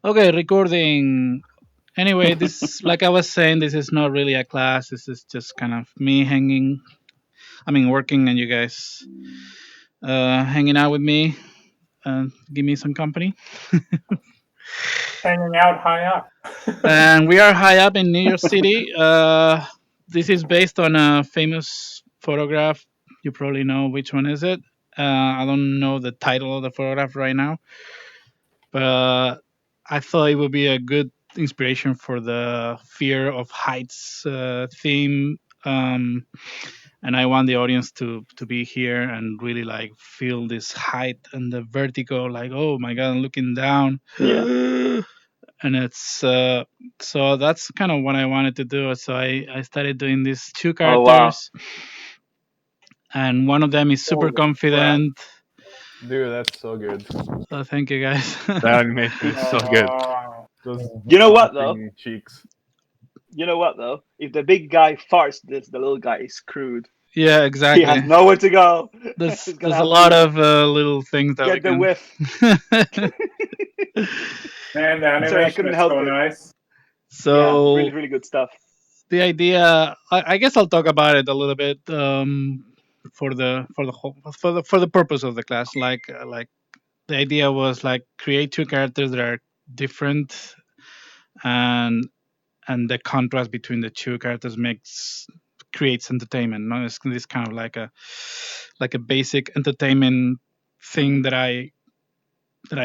Okay, recording. Anyway, this, like I was saying, this is not really a class. This is just kind of me hanging. I mean, working, and you guys hanging out with me and give me some company. Hanging out high up. And we are high up in New York City. This is based on a famous photograph. You probably know which one is it. I don't know the title of the photograph right now, but I thought it would be a good inspiration for the fear of heights theme. Um, and I want the audience to be here and really like feel this height and the vertigo, like oh my god, I'm looking down, Yeah. and it's so that's kind of what I wanted to do. So I started doing these two Oh wow. characters, and one of them is super Holy crap. confident. Dude, that's so good. So thank you guys. The animation is so good. Wow. Those You know what though? jumping cheeks. You know what though? If the big guy farts, this the little guy is screwed. Yeah, He has exactly. nowhere to go. He's gonna There's a have lot to of little things that we get the can. whiff. Man, the Sorry, I animation couldn't is help so it. nice. Yeah, So really, really good stuff. the idea, I guess I'll talk about it a little bit for the whole for the purpose of the class. Like the idea was like create two characters that are different, and the contrast between the two characters makes creates entertainment. No, it's this kind of like a basic entertainment thing that I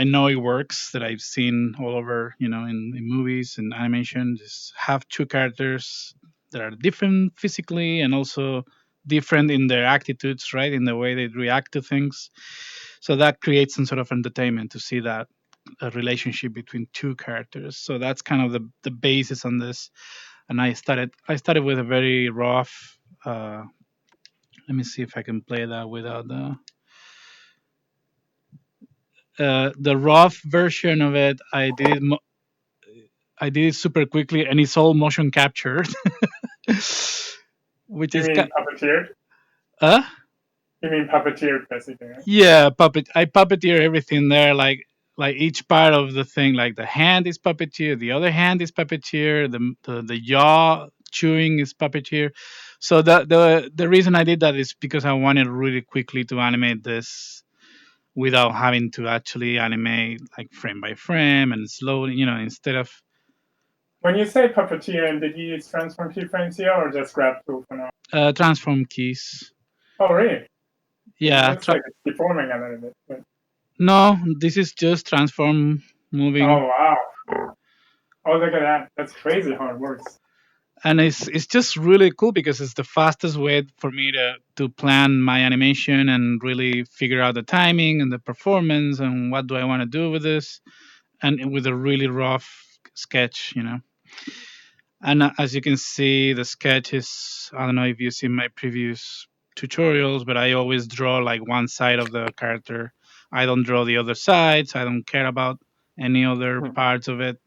know it works, that I've seen all over, in movies and animation. Just have two characters that are different physically and also different in their attitudes, right? In the way they react to things. So that creates some sort of entertainment to see that a relationship between two characters. So that's kind of the basis on this. And I started with a very rough. Let me see if I can play that without the rough version of it. I did it super quickly, and it's all motion captured, which You is mean puppeteered? uh You mean puppeteered, basically, right? yeah, puppet. I puppeteer everything there, like each part of the thing. Like the hand is puppeteer, the other hand is puppeteer, the jaw chewing is puppeteer. So the reason I did that is because I wanted really quickly to animate this without having to actually animate like frame by frame and slowly, instead of When you say puppeteer, and did you use transform keyframes here or just grab tool for now? transform keys. Oh, really? It Yeah, looks like it's deforming a little bit. But... no, this is just transform moving, Oh, wow. Oh, look at that. That's crazy how it works. and it's just really cool because it's the fastest way for me to plan my animation and really figure out the timing and the performance and what do I want to do with this, and with a really rough sketch. And as you can see, the sketch is, I don't know if you've seen my previous tutorials, but I always draw like one side of the character. I don't draw the other sides. I don't care about any other parts of it.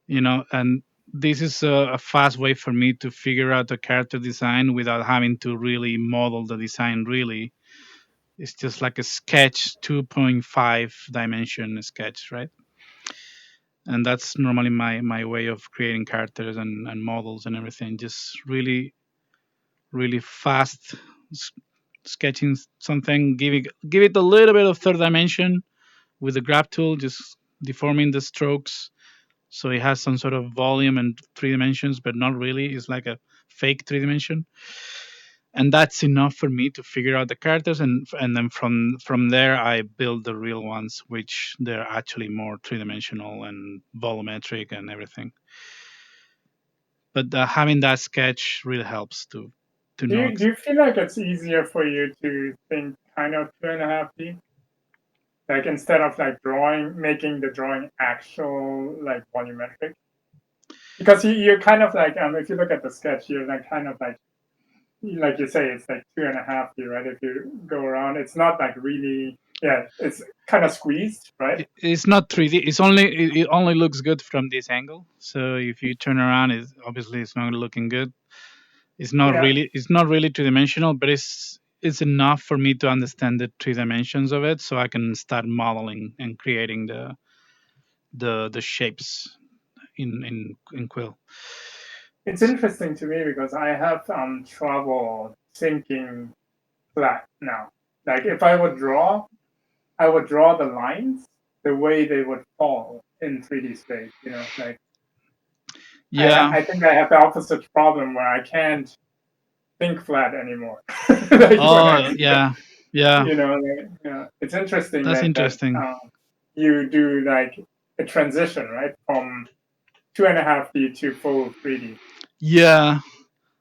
And this is a fast way for me to figure out the character design without having to really model the design really. It's just like a sketch, 2.5 dimension sketch, right? And that's normally my way of creating characters and models and everything. Just really, really fast sketching something, give it a little bit of third dimension with the grab tool, just deforming the strokes so it has some sort of volume and 3 dimensions, but not really. It's like a fake 3 dimension, and that's enough for me to figure out the characters, and then from there I build the real ones, which they're actually more 3 dimensional and volumetric and everything. But having that sketch really helps to Do know. you feel like it's easier for you to think kind of 2.5D? Like instead of like making the drawing actual like volumetric? Because you're kind of like, if you look at the sketch, you're like kind of like you say, it's like 2.5D, right? If you go around, it's not like really, yeah, it's kind of squeezed, right? It's not 3D. It only looks good from this angle. So if you turn around, it's not looking good. Yeah. It's not really 2 dimensional, but it's enough for me to understand the 3 dimensions of it, so I can start modeling and creating the shapes in Quill. It's interesting to me because I have trouble thinking flat now. Like if I would draw, I would draw the lines the way they would fall in 3D space. Like Yeah. I think I have the opposite problem where I can't think flat anymore. Like Oh, yeah. Yeah. it's interesting That's that interesting. you do like a transition, right, from 2.5D to full 3D. Yeah.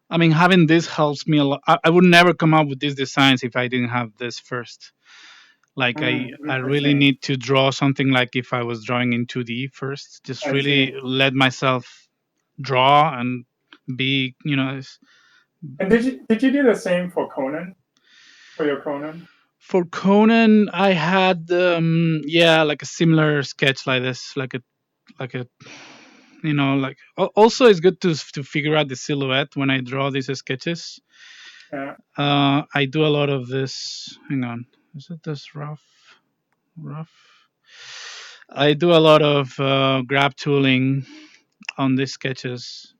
I mean, having this helps me a lot. I would never come up with these designs if I didn't have this first. Like I really Interesting. need to draw something like if I was drawing in 2D first. Just I see. really let myself draw and be, And did you do the same for Conan? For your Conan? for Conan, I had like a similar sketch like this, like a also it's good to figure out the silhouette when I draw these sketches. Yeah. I do a lot of this. Hang on, is it this rough? I do a lot of grab tooling on these sketches,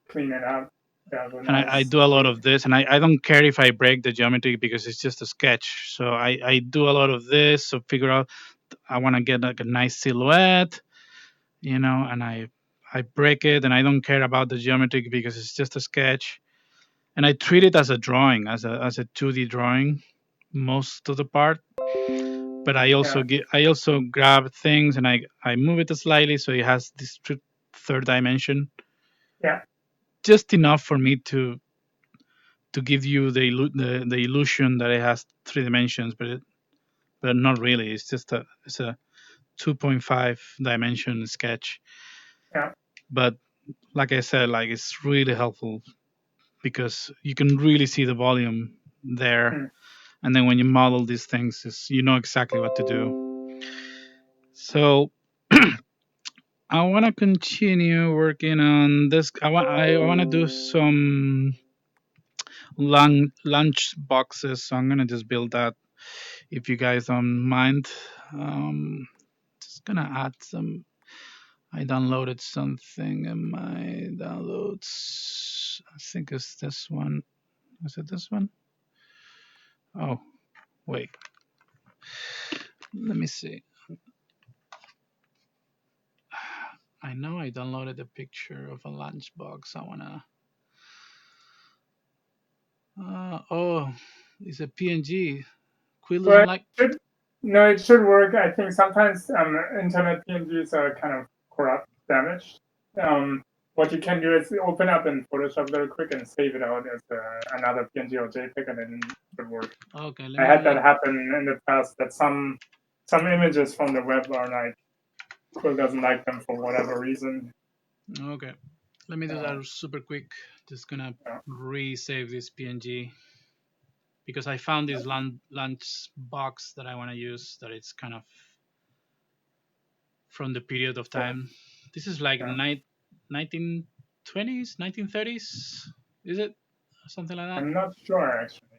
Clean it up. Have a and I nice do a lot shape. of this, and I don't care if I break the geometry because it's just a sketch. So I do a lot of this, so figure out I want to get like a nice silhouette, and I break it, and I don't care about the geometry because it's just a sketch, and I treat it as a drawing, as a 2D drawing most of the part. But Yeah. I also grab things and I move it slightly so it has this third dimension, Yeah. just enough for me to give you the illusion that it has 3 dimensions, but not really. It's a 2.5 dimension sketch. Yeah. But like I said, like it's really helpful because you can really see the volume there, Mm. and then when you model these things, you know exactly what to do. So I want to continue working on this. I want to do some lunch boxes. So I'm gonna just build that if you guys don't mind. Um, just gonna add some. I downloaded something in my downloads. I think it's this one. Is it this one? Oh, wait. Let me see. I know I downloaded a picture of a lunchbox. I wanna. Oh, it's a PNG. Quill Well, doesn't like. no, it should work. I think sometimes internet PNGs are kind of corrupt, damaged. What you can do is open up in Photoshop very quick and save it out as another PNG or JPEG, and then it should work. Okay, I had that happen in the past. That some images from the web are like Quill doesn't like them for whatever reason. Okay, let me do that super quick. Just gonna Yeah. resave this PNG because I found this lunch box that I want to use. That it's kind of from the period of time. This is like Yeah. 1920s, 1930s. Is it something like that? I'm not sure actually.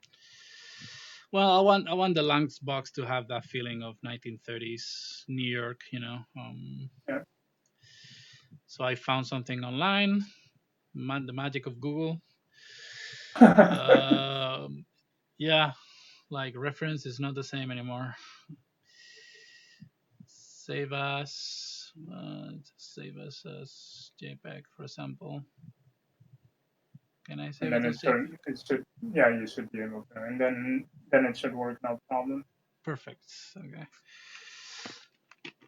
Well, I want the lunch box to have that feeling of 1930s New York. Yeah. So I found something online. The magic of Google. Yeah, like reference is not the same anymore. Save as save as JPEG, for example. Can I And save it then as JPEG? yeah, you should be able to, and then it should work, no problem. Perfect. Okay.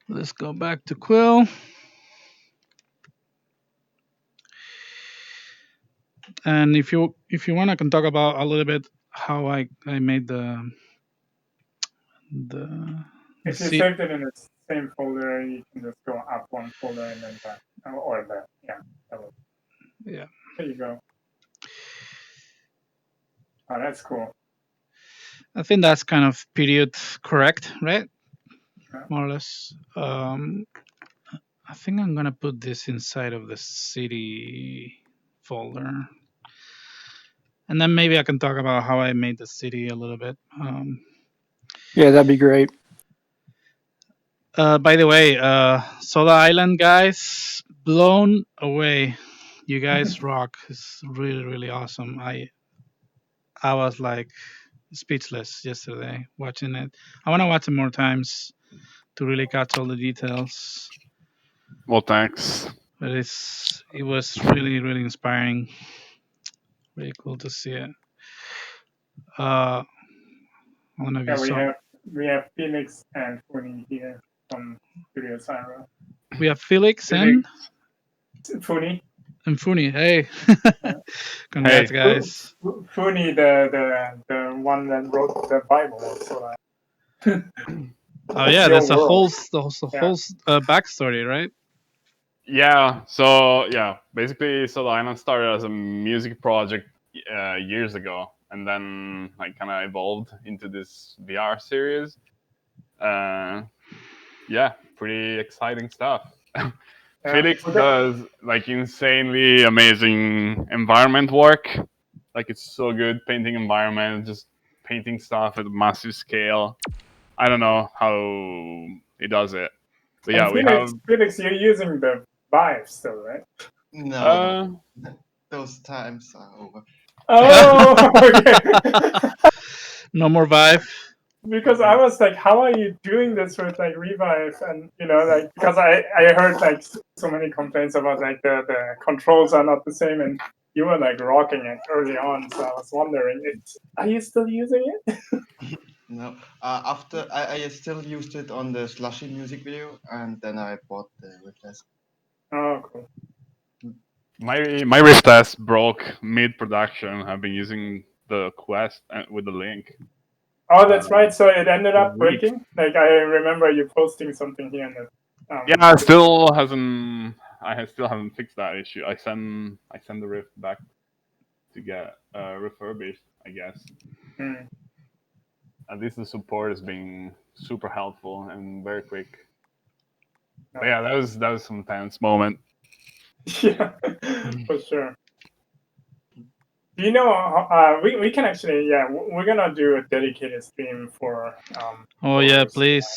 Let's go back to Quill. And if you want, I can talk about a little bit how I made the If you see. saved it in the same folder, you can just go up one folder and then back, or back. Yeah, Yeah. there you go. Oh, that's cool. I think that's kind of period correct, right? Yeah. More or less. I think I'm gonna put this inside of the city folder, and then maybe I can talk about how I made the city a little bit. Yeah, that'd be great. By the way, Soda Island guys, blown away. You guys rock. It's really, really awesome. I was like speechless yesterday watching it. I want to watch it more times to really catch all the details. Well, thanks. But it was really, really inspiring. Really cool to see it. I don't know if you Yeah, saw. we have Felix and Funi here from Studio Syra. We have Felix Felix. Funi. and Funi. Hey, congrats, Hey. guys. Funi, the one that wrote the Bible. So Oh yeah, your there's a world. whole backstory, right? Yeah. So yeah, basically, Soda Island started as a music project years ago, and then like kind of evolved into this VR series. Yeah, pretty exciting stuff. Felix Okay. does like insanely amazing environment work. Like it's so good painting environment, just painting stuff at a massive scale. I don't know how he does it, but yeah, And we have. Felix, you're using the Vive still, right? No, those times are over. Oh, okay. No more Vive. Because I was like, how are you doing this with like Revive? And like because I heard like so many complaints about like the controls are not the same, and you were like rocking it early on. So I was wondering, are you still using it? No, after I still used it on the Slushy music video, and then I bought the Rift. Oh, cool. My Rift S broke mid production. I've been using the Quest with the link. Oh, that's right. So it ended up weeks. breaking. Like I remember you posting something here. Yeah, I still haven't fixed that issue. I send the Rift back to get refurbished, I guess. Hmm. At least the support has been super helpful and very quick. But yeah, that was some tense moment. Yeah, for sure. Do you know? We can actually, yeah, we're gonna do a dedicated stream for. Oh yeah, for please.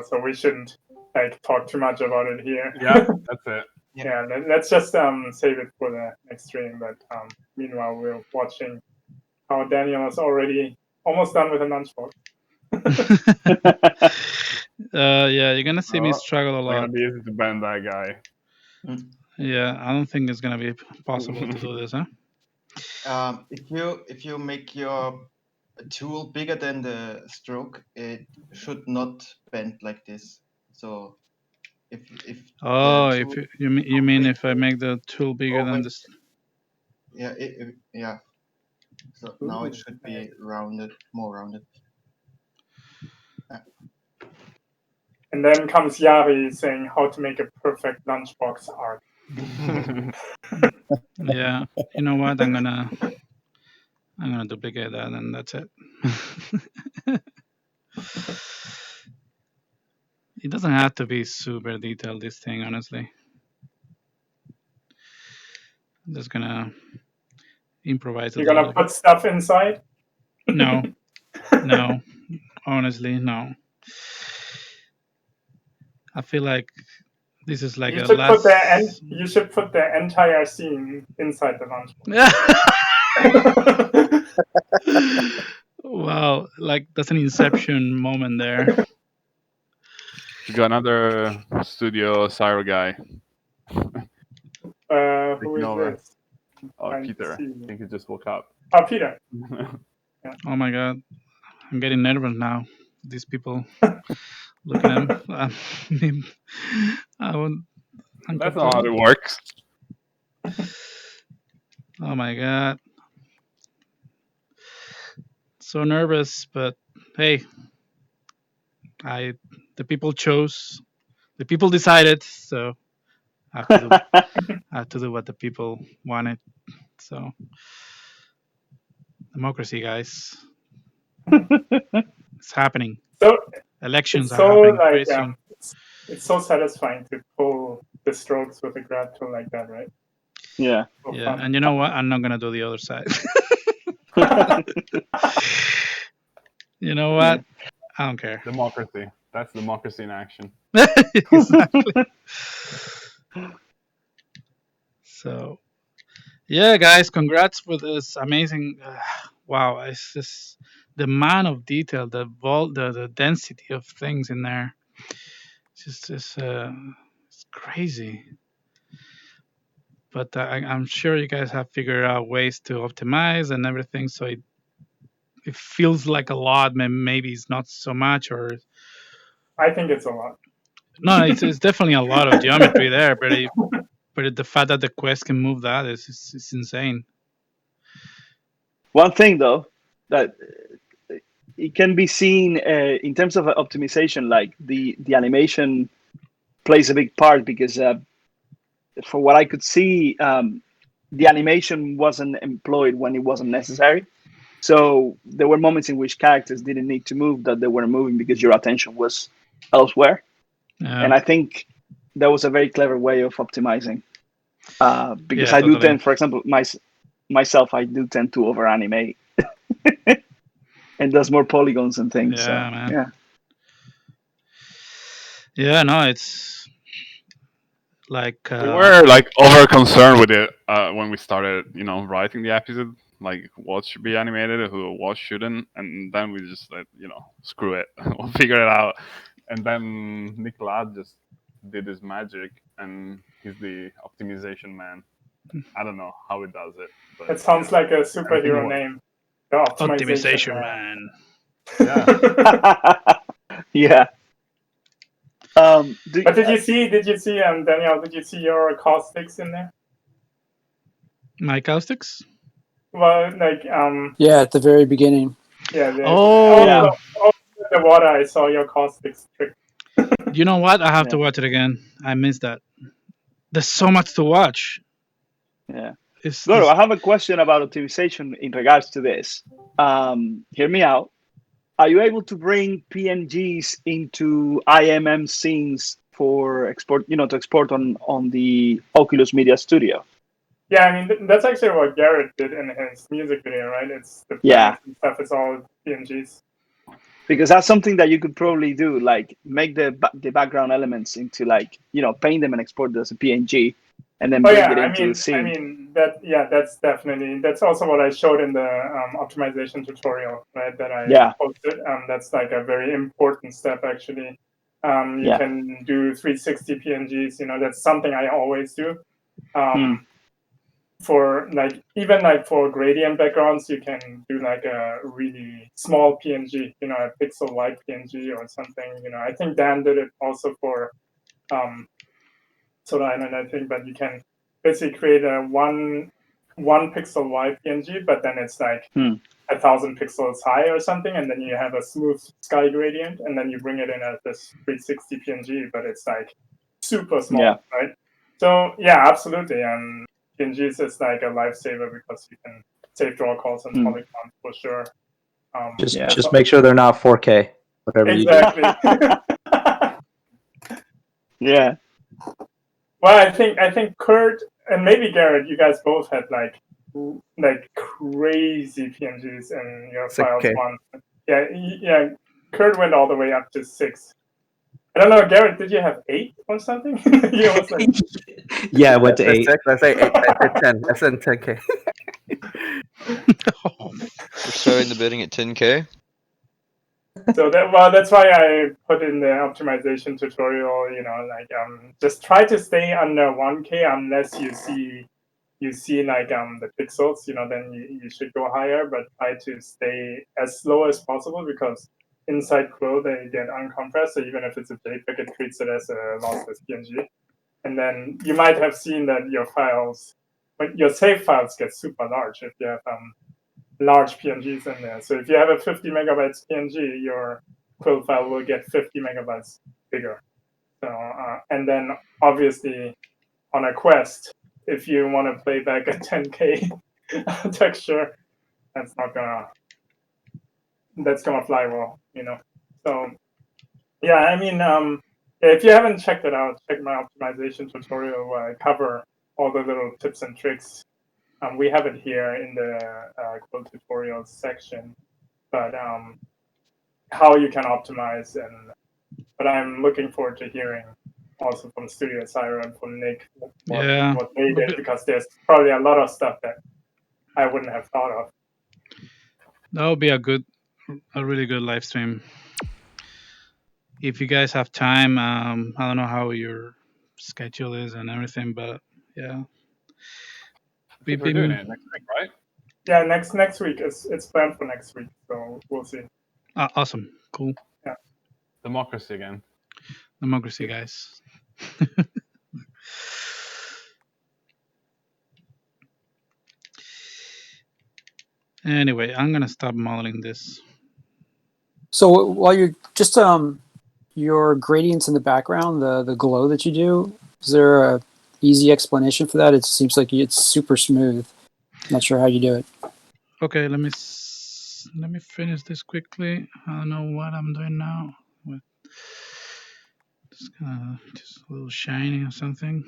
so we shouldn't like talk too much about it here. Yeah, that's it. Yeah, let's just save it for the next stream. But meanwhile, we're watching how Daniel is already almost done with a lunchbox. Yeah, you're gonna see me struggle a It's not gonna lot. be easy to bend that guy. Yeah, I don't think it's gonna be possible to do this, huh? If you make your tool bigger than the stroke, it should not bend like this. So if Oh, the if tool you mean if I make the tool bigger than this? yeah yeah. So now it should be rounded, more rounded. And then comes Yari saying how to make a perfect lunchbox art. Yeah, you know what? I'm gonna duplicate that, and that's it. It doesn't have to be super detailed, this thing, honestly. I'm just gonna improvise. You're gonna put stuff inside? No, no, honestly, no. I feel like this is like You a should last. you should put the entire scene inside the lunchbox. Wow, like that's an inception moment there. You got another Studio Syro guy. Who is over. this? Oh, Peter. I think he just woke up. Oh, Peter. Oh my god, I'm getting nervous now. These people looking at me. That's not how it works. Oh my god. So nervous, but hey, the people chose, the people decided, so I have to do what the people wanted. So democracy, guys, it's happening. So Elections it's are so happening like very soon. it's so satisfying to pull the strokes with a grab tool like that, right? Yeah. So Yeah, fun. and you know what? I'm not gonna do the other side. You know what? I don't care. Democracy. That's democracy in action. Exactly. So, yeah, guys, congrats for this amazing. Wow, it's just the amount of detail, the density of things in there. It's crazy. But I'm sure you guys have figured out ways to optimize and everything, so it feels like a lot. Maybe it's not so much, or I think it's a lot. no, it's definitely a lot of geometry there. But the fact that the Quest can move that is insane. One thing though that it can be seen in terms of optimization, like the animation plays a big part because for what I could see, the animation wasn't employed when it wasn't necessary. So there were moments in which characters didn't need to move, that they were moving because your attention was elsewhere. Yeah, And I think that was a very clever way of optimizing. Because yeah, I do totally. tend, for example, myself, I do tend to over animate and does more polygons and things. Yeah, So man. yeah, Yeah, no, it's like We were like over concerned with it when we started, writing the episode. Like what should be animated, what shouldn't, and then we just like, screw it, we'll figure it out. And then Nicolas just did his magic, and he's the optimization man. I don't know how he does it, but It sounds like a everything superhero works. name. The optimization, optimization, man. man. Yeah. yeah. But did you see, Daniel, did you see your caustics in there? My caustics? Well, like, Yeah, at the very beginning. yeah. Oh, The water, I saw your caustics trick. you know what? I have to Yeah. watch it again. I missed that. There's so much to watch. Yeah. It's Goro, this, I have a question about optimization in regards to this. Hear me out. Are you able to bring PNGs into IMM scenes for export, to export on the Oculus Media Studio? Yeah, I mean, that's actually what Garrett did in his music video, right? It's the Yeah. planets and stuff, it's all PNGs. Because that's something that you could probably do, like make the background elements into paint them and export them as a PNG, and then Oh bring yeah, it into the scene. that's definitely, that's also what I showed in the optimization tutorial, right? That I Yeah. posted. That's like a very important step, actually. You Yeah. can do 360 PNGs. That's something I always do. For like, even like for gradient backgrounds, you can do like a really small PNG, a pixel wide PNG or something. I think Dan did it also for Soda Island, I think, but you can basically create a one pixel wide PNG, but then it's like 1,000 pixels high or something, and then you have a smooth sky gradient, and then you bring it in as this 360 PNG, but it's like super small, right? So yeah, absolutely. PNGs is like a lifesaver because you can save draw calls and polygons for sure. Just make sure they're not 4K. Whatever exactly. you do. Yeah. Well, I think Kurt and maybe Garrett, you guys both had like crazy PNGs in your files 6K. once. Yeah. Kurt went all the way up to 6. I don't know, Garrett, did you have 8 or something? Was like... Yeah, I went to 8. I say 8. I said 10. I said 10K. We're starting the bidding at 10K. So that's why I put in the optimization tutorial. Just try to stay under 1K unless you see like the pixels. Then you should go higher, but try to stay as slow as possible because inside Quill they get uncompressed. So even if it's a JPEG, it treats it as a lossless PNG. And then you might have seen that your files, but your save files get super large if you have large PNGs in there. So if you have a 50 megabytes PNG, your Quill file will get 50 megabytes bigger. So and then obviously on a Quest, if you want to play back a 10K texture, that's gonna fly well, So yeah, I mean, if you haven't checked it out, check my optimization tutorial where I cover all the little tips and tricks. We have it here in the Quill tutorials section, but how you can optimize and but I'm looking forward to hearing also from Studio Syro and from Nick what they did, because there's probably a lot of stuff that I wouldn't have thought of. That would be a really good live stream. If you guys have time, I don't know how your schedule is and everything, but yeah. We're doing it next week, right? Yeah, next week. It's planned for next week, so we'll see. Awesome. Cool. Yeah. Democracy again. Democracy, guys. Anyway, I'm gonna stop modeling this. So while you're just your gradients in the background, the glow that you do, is there a easy explanation for that? It seems like it's super smooth. Not sure how you do it. Okay, let me finish this quickly. I don't know what I'm doing now. Just a little shiny or something.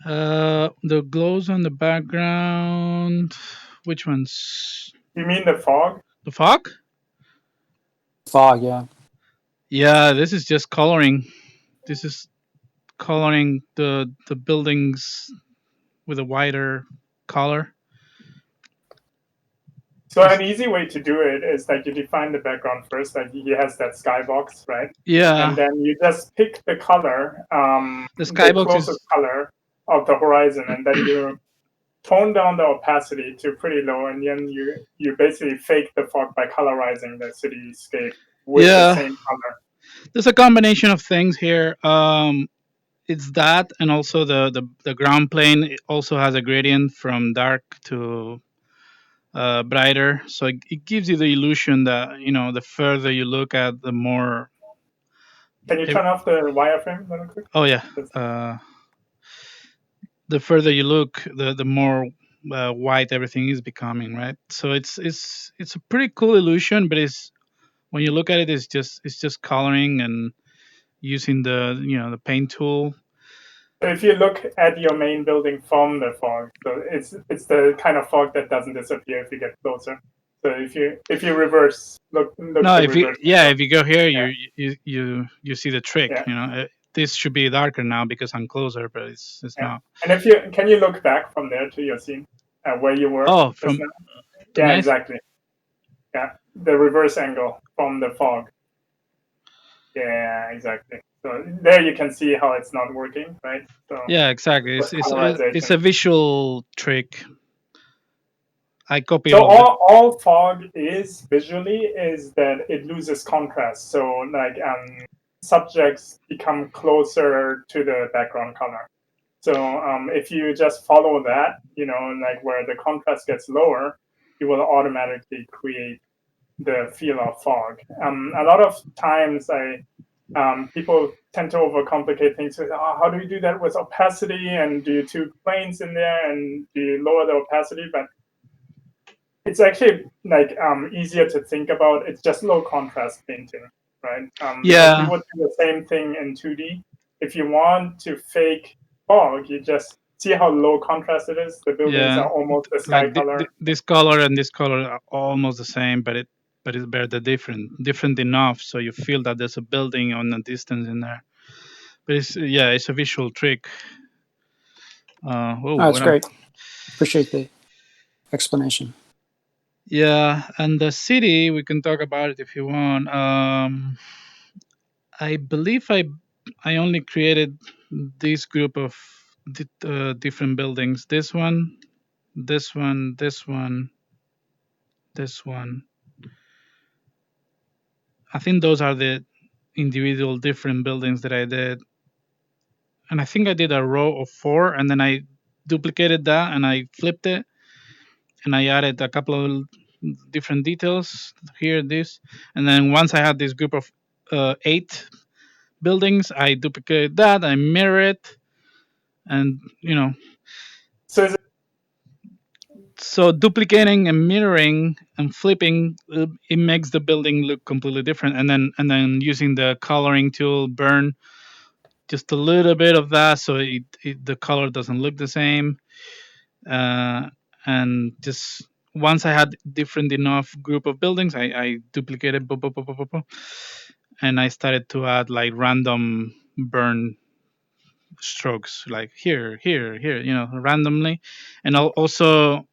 The glows on the background. Which ones? You mean the fog? The fog? Fog, yeah. Yeah, this is just coloring. This is coloring the buildings with a wider color. So an easy way to do it is that you define the background first. Like he has that skybox, right? Yeah. And then you just pick the color, the skybox closest color of the horizon, and then you tone down the opacity to pretty low, and then you basically fake the fog by colorizing the cityscape with the same color. There's a combination of things here. It's that, and also the ground plane. It also has a gradient from dark to brighter, so it gives you the illusion that the further you look at, the more. Can you turn off the wireframe really quick? Oh yeah. The further you look, the more white everything is becoming, right? So it's a pretty cool illusion, but it's when you look at it, it's just coloring and using the paint tool. So if you look at your main building from the fog, so it's the kind of fog that doesn't disappear if you get closer. So if you reverse look. No, if you go here, you see the trick. This should be darker now because I'm closer, but it's not. And can you look back from there to your scene where you were? Oh, from exactly. Yeah, the reverse angle from the fog. Yeah, exactly. So there you can see how it's not working, right? So yeah, exactly. It's a visual trick. I copy. So all fog is visually is that it loses contrast. So like subjects become closer to the background color. So if you just follow that, like where the contrast gets lower, you will automatically create the feel of fog. A lot of times people tend to overcomplicate things. How do you do that with opacity? And do you two planes in there? And do you lower the opacity? But it's actually like easier to think about. It's just low contrast painting, right? Yeah. You would do the same thing in 2D. If you want to fake fog, you just see how low contrast it is. The buildings are almost the sky color. This color and this color are almost the same, but it's better different enough so you feel that there's a building on the distance in there. But it's a visual trick. That's great. Appreciate the explanation. Yeah, and the city, we can talk about it if you want. I believe I only created this group of different buildings. This one, this one, this one, this one. I think those are the individual different buildings that I did. And I think I did a row of 4, and then I duplicated that and I flipped it, and I added a couple of different details here, this, and then once I had this group of 8 buildings, I duplicated that, I mirror it, and so duplicating and mirroring and flipping, it makes the building look completely different, and then using the coloring tool, burn just a little bit of that so the color doesn't look the same, and just once I had different enough group of buildings, I duplicated, and I started to add like random burn strokes, like here, here, here, randomly, and I'll also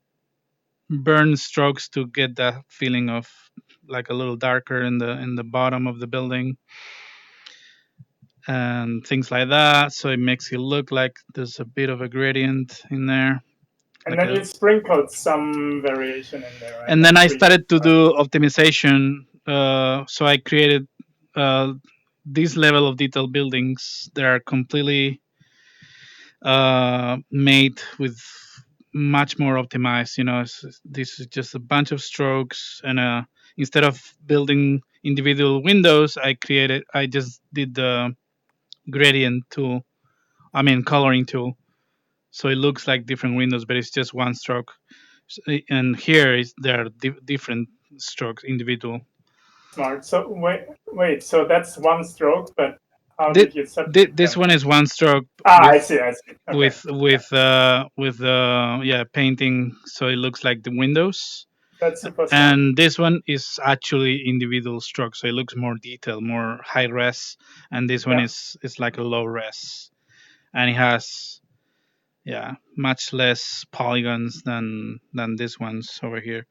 burn strokes to get that feeling of like a little darker in the bottom of the building and things like that. So it makes it look like there's a bit of a gradient in there. And Like then you sprinkled some variation in there, right? and then I started to do optimization. So I created this level of detail buildings that are completely made with much more optimized. This is just a bunch of strokes, and instead of building individual windows, I just did the gradient tool. I mean coloring tool, so it looks like different windows, but it's just one stroke. And here is there are different strokes, individual. Smart. So wait. So that's one stroke, but how did you separate This them? one is one stroke. I see. Okay. With painting, so it looks like the windows. That's super smart. And this one is actually individual stroke, so it looks more detailed, more high res. And this one is like a low res, and it has much less polygons than this one's over here.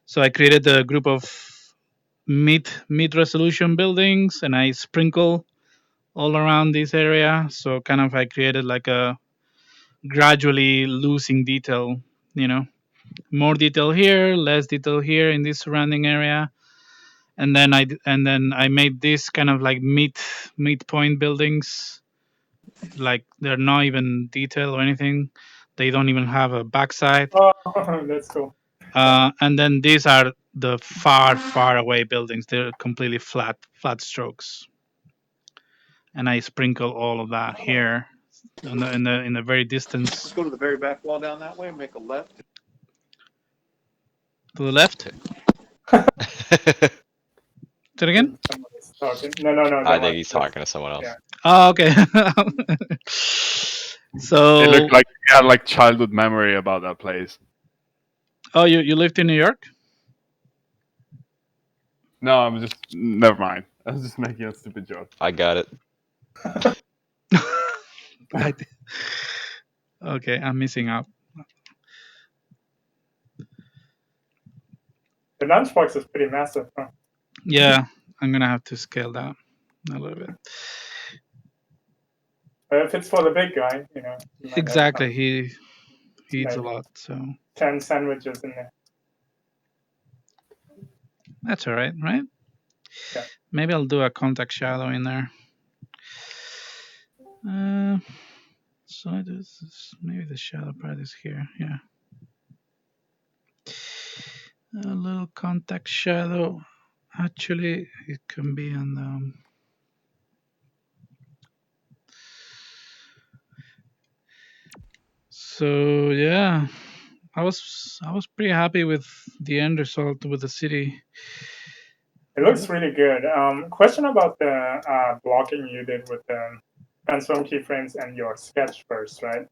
So I created a group of mid resolution buildings, and I sprinkle all around this area. So kind of I created like a gradually losing detail, more detail here, less detail here in this surrounding area. And then I made this kind of like midpoint buildings, like they're not even detailed or anything. They don't even have a backside. Oh, that's cool. And then these are the far away buildings. They're completely flat strokes. And I sprinkle all of that here in the very distance. Let's go to the very back wall down that way and make a left. To the left. Say it again. No. I think he's talking to someone else. Yeah. Oh, okay. So it looked like you had like childhood memory about that place. Oh, you lived in New York? No, I'm just never mind. I was just making a stupid joke. I got it. Okay, I'm missing out. The lunchbox is pretty massive, huh? Yeah, I'm gonna have to scale down a little bit. But if it's for the big guy, Exactly, he eats a lot, so 10 sandwiches in there. That's all right, right? Yeah. Maybe I'll do a contact shadow in there. So maybe the shadow part is here. Yeah. A little contact shadow. Actually, it can be on the. So yeah, I was pretty happy with the end result with the city. It looks really good. Question about the blocking you did with the transform keyframes and your sketch first, right?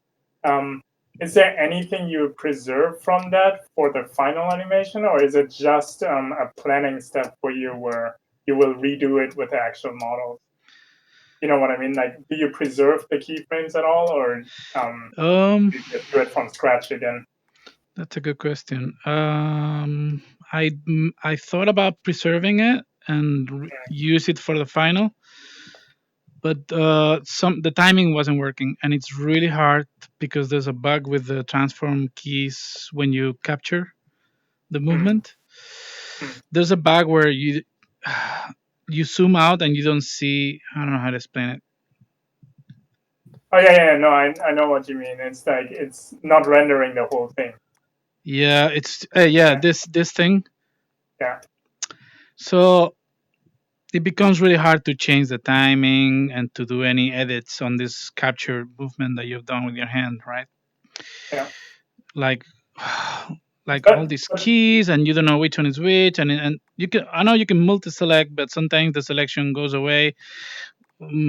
Is there anything you preserve from that for the final animation, or is it just a planning step for you where you will redo it with the actual models? You know what I mean? Like, do you preserve the keyframes at all, or you just do it from scratch again? That's a good question. I thought about preserving it and use it for the final, but the timing wasn't working, and it's really hard because there's a bug with the transform keys when you capture the movement. There's a bug where you zoom out and you don't see. I don't know how to explain it. Oh yeah. No, I know what you mean. It's like it's not rendering the whole thing. Yeah, it's this thing. Yeah. So it becomes really hard to change the timing and to do any edits on this capture movement that you've done with your hand, right? Yeah. Like all these keys, and you don't know which one is which, and I know you can multi-select, but sometimes the selection goes away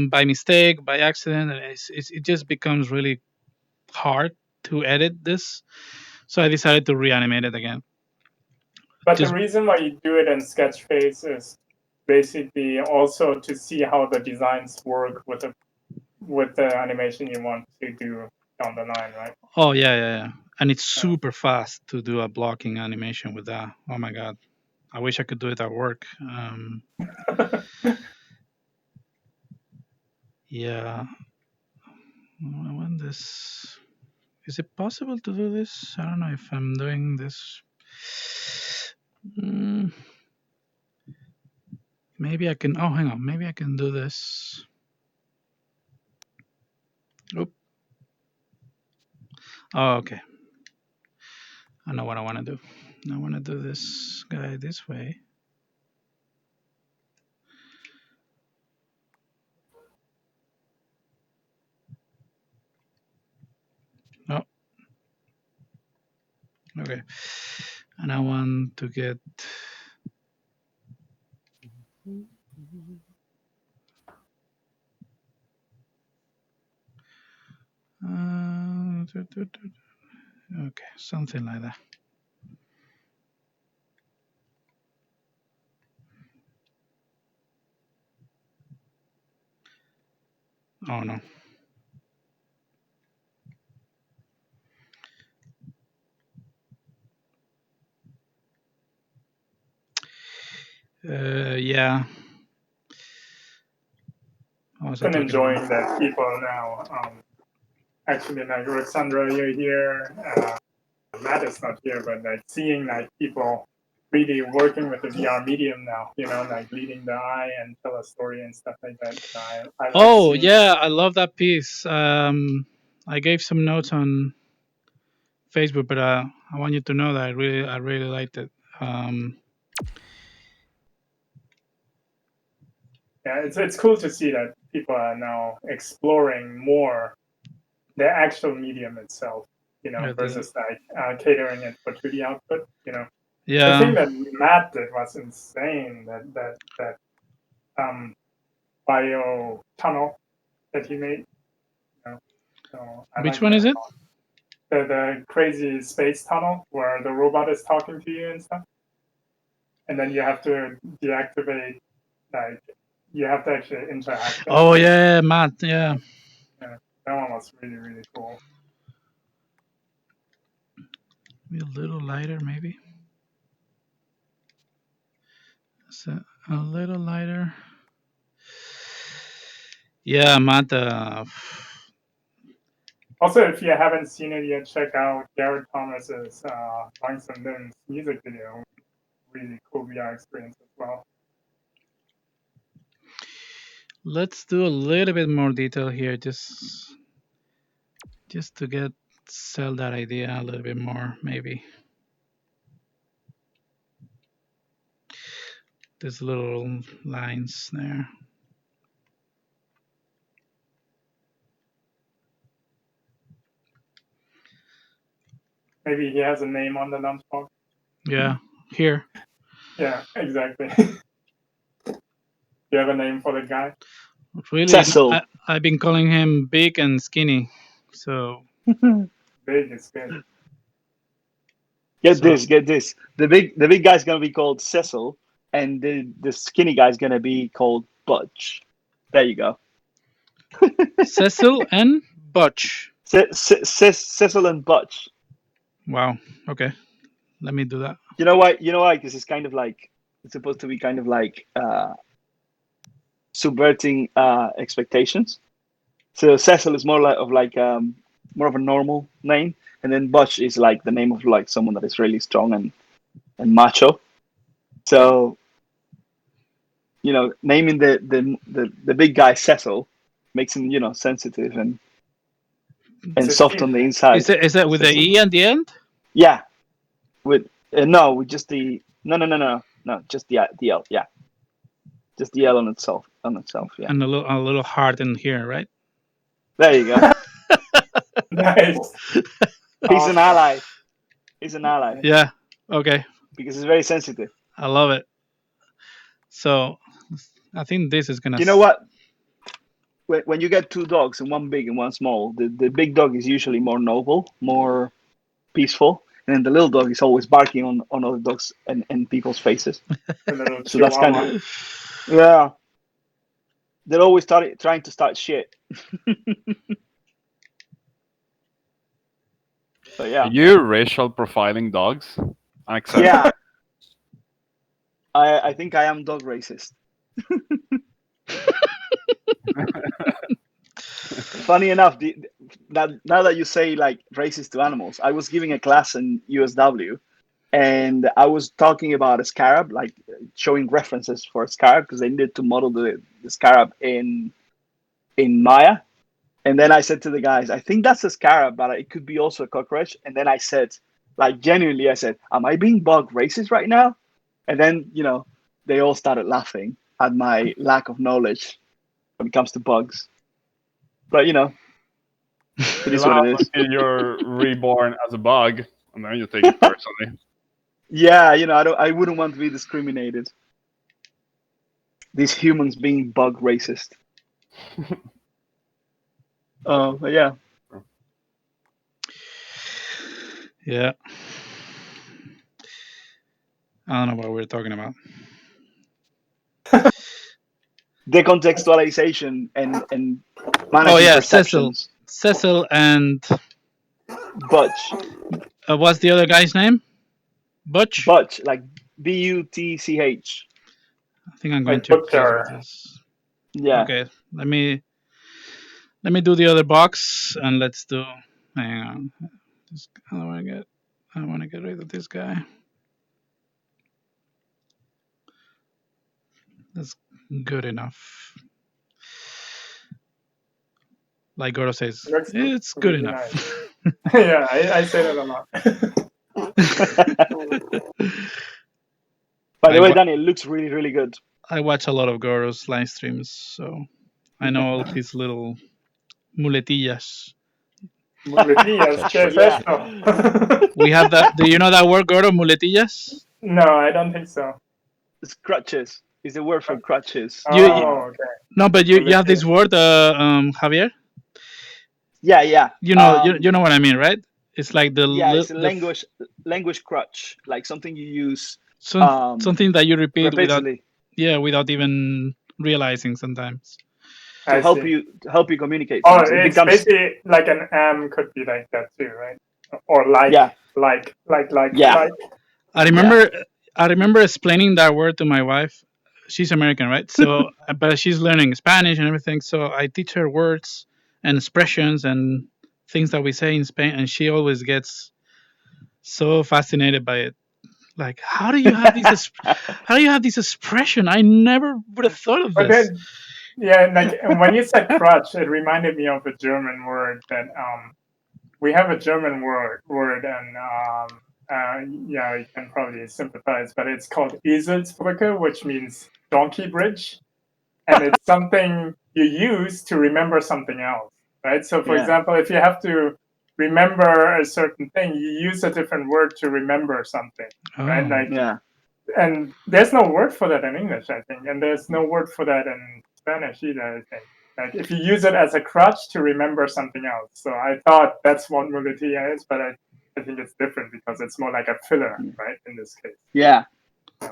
by mistake, by accident, and it just becomes really hard to edit this. So I decided to reanimate it again. But Just- the reason why you do it in sketch phase is basically also to see how the designs work with the animation you want to do down the line, right? Oh yeah. And it's super fast to do a blocking animation with that. Oh my god. I wish I could do it at work. Yeah. I want this. Is it possible to do this? I don't know if I'm doing this. Maybe I can. Oh, hang on. Maybe I can do this. Oop. Oh, okay. I know what I want to do. I want to do this guy this way. Oh. Okay. And I want to get. Okay, something like that. Oh no. Yeah. I've been enjoying that people now. Actually, like Alexandra, you're here. Matt is not here, but like seeing like people really working with the VR medium now, like leading the eye and tell a story and stuff like that. I Oh yeah, I love that piece. I gave some notes on Facebook, but I want you to know that I really liked it. Yeah, it's cool to see that people are now exploring more the actual medium itself, versus like catering it for 2D output. Yeah. The thing that Matt did was insane. That bio tunnel that he made. So Which one is it? The crazy space tunnel where the robot is talking to you and stuff, and then you have to deactivate. Like you have to actually interact. Oh yeah, Matt. Yeah. Yeah, that one was really cool. Be a little lighter, maybe. So a little lighter. Yeah, Matt. Also, if you haven't seen it yet, check out Garrett Thomas's Lungs and Limbs music video. Really cool VR experience as well. Let's do a little bit more detail here, just to sell that idea a little bit more, maybe. There's little lines there. Maybe he has a name on the numpog. Yeah, here. Yeah, exactly. You have a name for the guy? Really, Cecil. I've been calling him big and skinny. So big is good. Get this. The big guy's gonna be called Cecil, and the skinny guy's gonna be called Butch. There you go. Cecil and Butch. Cecil and Butch. Wow. Okay. Let me do that. You know why? Because it's kind of like it's supposed to be kind of like subverting expectations. So Cecil is more more of a normal name, and then Butch is like the name of like someone that is really strong and macho. So naming the big guy Cecil makes him sensitive and soft on the inside. Is that with the E at the end? Yeah, with with just the no, just the L. Yeah, just the L on itself. Yeah, And a little heart in here, right? there you go. Nice. He's an ally. He's an ally. Yeah. Okay. Because it's very sensitive. I love it. So I think this is gonna. You know what? When you get two dogs and one big and one small, the big dog is usually more noble, more peaceful, and then the little dog is always barking on other dogs and people's faces. The little So that's kind chihuahua. of yeah. They're always trying to start shit. So yeah, Are you racial profiling dogs? Unacceptable. yeah. I think I am dog racist. Funny enough, now that you say like racist to animals, I was giving a class in USW, and I was talking about a scarab, like showing references for a scarab because they needed to model the scarab in Maya. And then I said to the guys, I think that's a scarab, but it could be also a cockroach. And then I said, like genuinely, I said, am I being bug racist right now? And then, they all started laughing at my lack of knowledge when it comes to bugs. But, it is what it is. Until you're reborn as a bug, and then you take it personally. Yeah, I wouldn't want to be discriminated. These humans being bug racist. But yeah. Yeah. I don't know what we're talking about. Decontextualization and managing Oh yeah, perceptions. Cecil and Butch. what's the other guy's name? Butch. Butch, like Butch. I think I'm going Like to butcher. this. Yeah. Okay, let me do the other box and let's do. Hang on. I want to get rid of this guy. That's good enough. Like Goro says, it's good really enough. Nice. Yeah, I say that a lot. By the way, Daniel, it looks really, really good. I watch a lot of Goro's live streams, so I know all his little muletillas. Muletillas, ¿qué es esto? We have that. Do you know that word, Goro? Muletillas? No, I don't think so. It's crutches. It's the word for crutches. Okay. No, but you have this word, Javier. Yeah. You know what I mean, right? It's like it's a language crutch, like something you use. Something that you repeat repeatedly. without even realizing sometimes. To help you communicate. Oh, it's basically like an could be like that too, right? Or like. Yeah. I remember explaining that word to my wife. She's American, right? So, but she's learning Spanish and everything. So I teach her words and expressions and things that we say in Spain, and she always gets so fascinated by it. Like, how do you have this? How do you have this expression? I never would have thought of this. Yeah, like when you said crutch, it reminded me of a German word that we have a German word and you can probably sympathize, but it's called Eselsbrücke, which means donkey bridge, and it's something you use to remember something else, right? So, for example, if you have to remember a certain thing, you use a different word to remember something, right? Like, and there's no word for that in English, I think, and there's no word for that in Spanish either, I think. Like if you use it as a crutch to remember something else. So I thought that's what muletilla is, but I think it's different because it's more like a filler, right, in this case. Yeah.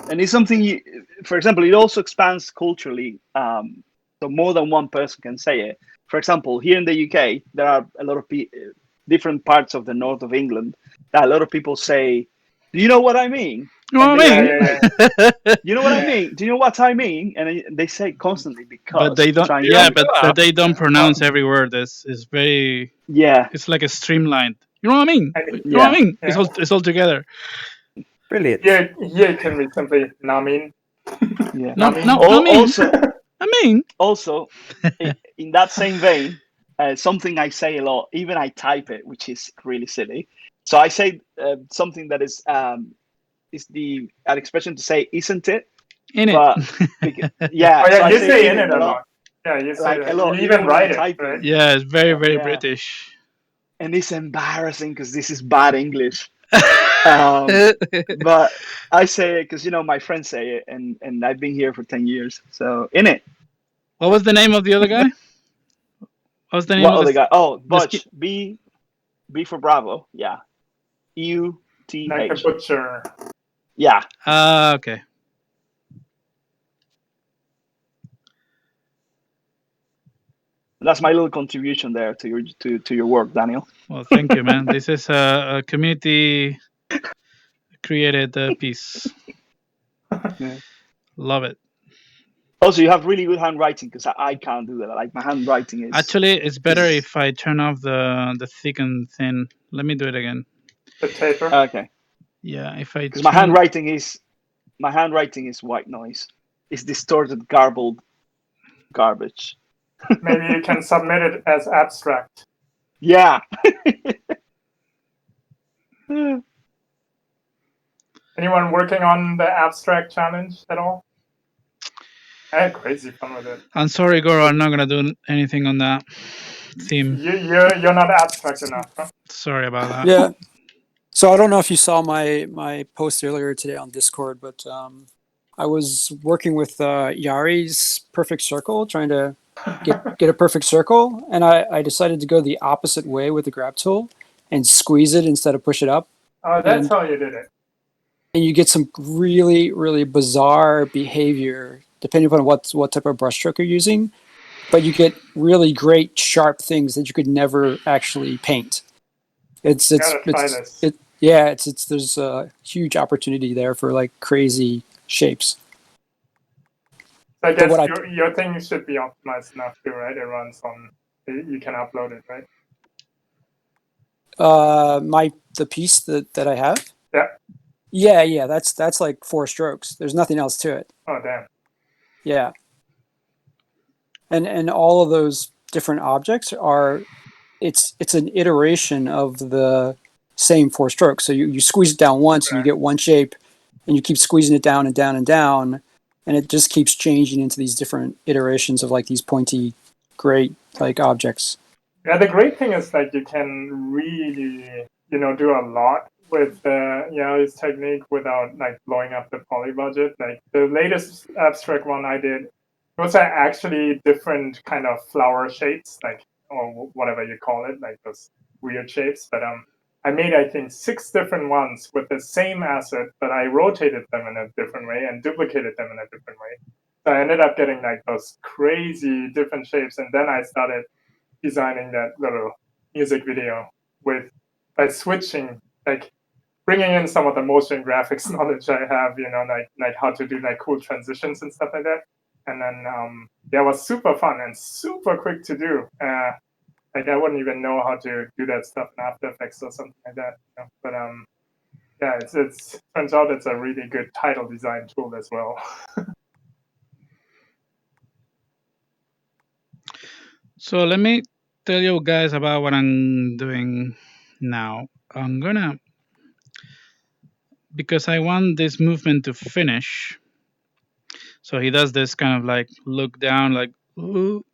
And it's something, for example, it also expands culturally. So more than one person can say it. For example, here in the UK, there are a lot of different parts of the north of England that a lot of people say, do you know what I mean? You know what I mean? You know what I mean? Do you know what I mean? And they say it constantly because. But they don't. Yeah, but they don't pronounce every word. It's very. Yeah. It's like a streamlined. You know what I mean? You know what I mean? Yeah. It's all together. Brilliant. Yeah, it can be simply namin. Yeah. Also, Also, in that same vein, something I say a lot, even I type it, which is really silly. So I say something that is an expression to say, isn't it? In but, it. Yeah. Oh, yeah, so you say in it a lot. Yeah, you say like that. A lot. You even write it. Right? Yeah, it's very, very British. And it's embarrassing because this is bad English. But I say it because, my friends say it, and I've been here for 10 years. So, in it. What was the name of the other guy? What was the name of the guy? Oh, Butch. B for Bravo. Yeah. UTCH. Like the butcher. Yeah. Okay. That's my little contribution there to your work, Daniel. Well, thank you, man. This is a community created piece. Yeah. Love it. Also, you have really good handwriting because I can't do that. Like my handwriting is. Actually, it's better if I turn off the thick and thin. Let me do it again. The taper. Okay. Yeah, if I. Because my handwriting is white noise. It's distorted, garbled garbage. Maybe you can submit it as abstract. Yeah. Anyone working on the abstract challenge at all? I had crazy fun with it. I'm sorry, Goro. I'm not gonna do anything on that theme. You're not abstract enough, huh? Sorry about that. Yeah. So I don't know if you saw my post earlier today on Discord, but I was working with Yari's perfect circle, trying to get a perfect circle, and I decided to go the opposite way with the grab tool and squeeze it instead of push it up. Oh, that's how you did it. And you get some really, really bizarre behavior depending upon what type of brushstroke you're using. But you get really great sharp things that you could never actually paint. There's a huge opportunity there for like crazy shapes. So I guess your thing should be optimized enough too, right? It runs on. You can upload it, right? The piece that I have. Yeah. Yeah. That's like 4 strokes. There's nothing else to it. Oh damn. Yeah. And all of those different objects are, it's an iteration of the same 4 strokes. So you squeeze it down once and you get one shape, and you keep squeezing it down and down and down, and it just keeps changing into these different iterations of like these pointy, great like objects. Yeah, the great thing is like you can really, do a lot with this technique without like blowing up the poly budget. Like the latest abstract one I did, those are actually different kind of flower shapes, like, or whatever you call it, like those weird shapes. But I made, I think, 6 different ones with the same asset, but I rotated them in a different way and duplicated them in a different way. So I ended up getting like those crazy different shapes, and then I started designing that little music video by switching, like bringing in some of the motion graphics knowledge I have, like how to do like cool transitions and stuff like that. And then it was super fun and super quick to do. Like I wouldn't even know how to do that stuff in After Effects or something like that. But it's turns out it's a really good title design tool as well. So let me tell you guys about what I'm doing now. I'm gonna, because I want this movement to finish. So he does this kind of like look down, like ooh,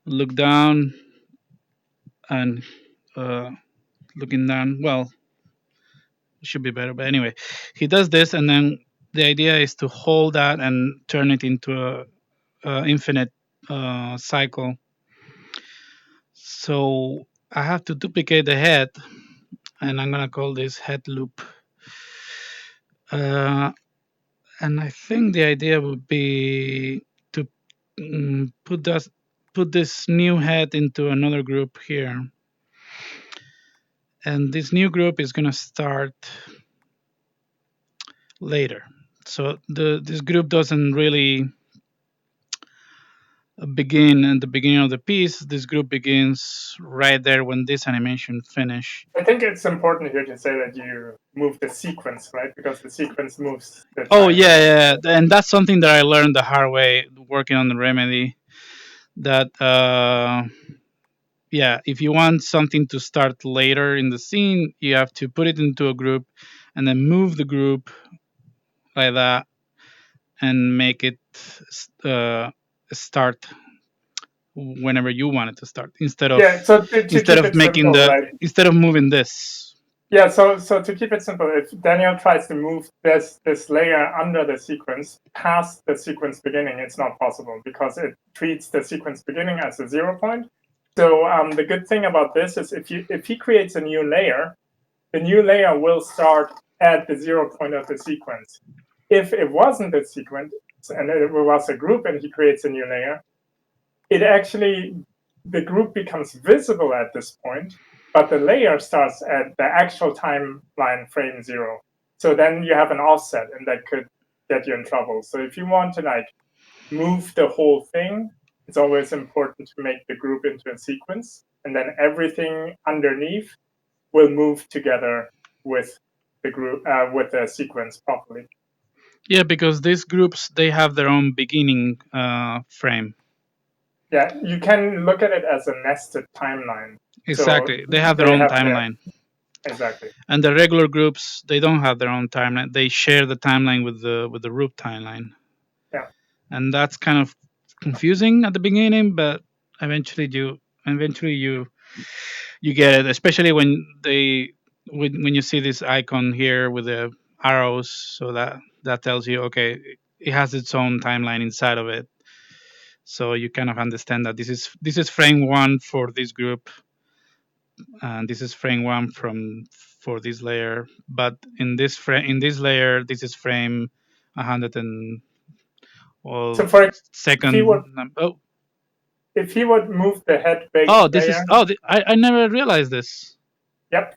look down, and looking down. Well, it should be better, but anyway, he does this, and then the idea is to hold that and turn it into a infinite cycle. So I have to duplicate the head, and I'm gonna call this head loop. And I think the idea would be to put this new head into another group here, and this new group is gonna start later. So this group doesn't really begin at the beginning of the piece. This group begins right there when this animation finish. I think it's important here to say that you move the sequence, right? Because the sequence moves the time. Oh yeah, and that's something that I learned the hard way working on the remedy. That if you want something to start later in the scene, you have to put it into a group, and then move the group like that, and make it start whenever you want it to start, instead of instead of moving this. Yeah, so to keep it simple, if Daniel tries to move this layer under the sequence past the sequence beginning, it's not possible because it treats the sequence beginning as a 0 point. So the good thing about this is if he creates a new layer, the new layer will start at the 0 point of the sequence. If it wasn't a sequence and it was a group and he creates a new layer, the group becomes visible at this point, but the layer starts at the actual timeline frame 0. So then you have an offset, and that could get you in trouble. So if you want to move the whole thing, it's always important to make the group into a sequence, and then everything underneath will move together with the group with the sequence properly. Yeah, because these groups, they have their own beginning frame. Yeah, you can look at it as a nested timeline. Exactly. So they have their own timeline. Exactly. And the regular groups, they don't have their own timeline. They share the timeline with the root timeline. Yeah. And that's kind of confusing at the beginning, but eventually you get it, especially when you see this icon here with the arrows, so that tells you, okay, it has its own timeline inside of it. So you kind of understand that this is frame 1 for this group, and this is frame 1 for this layer. But in this layer, this is frame 100 and So for second. If he would move the head baked layer. I never realized this. Yep.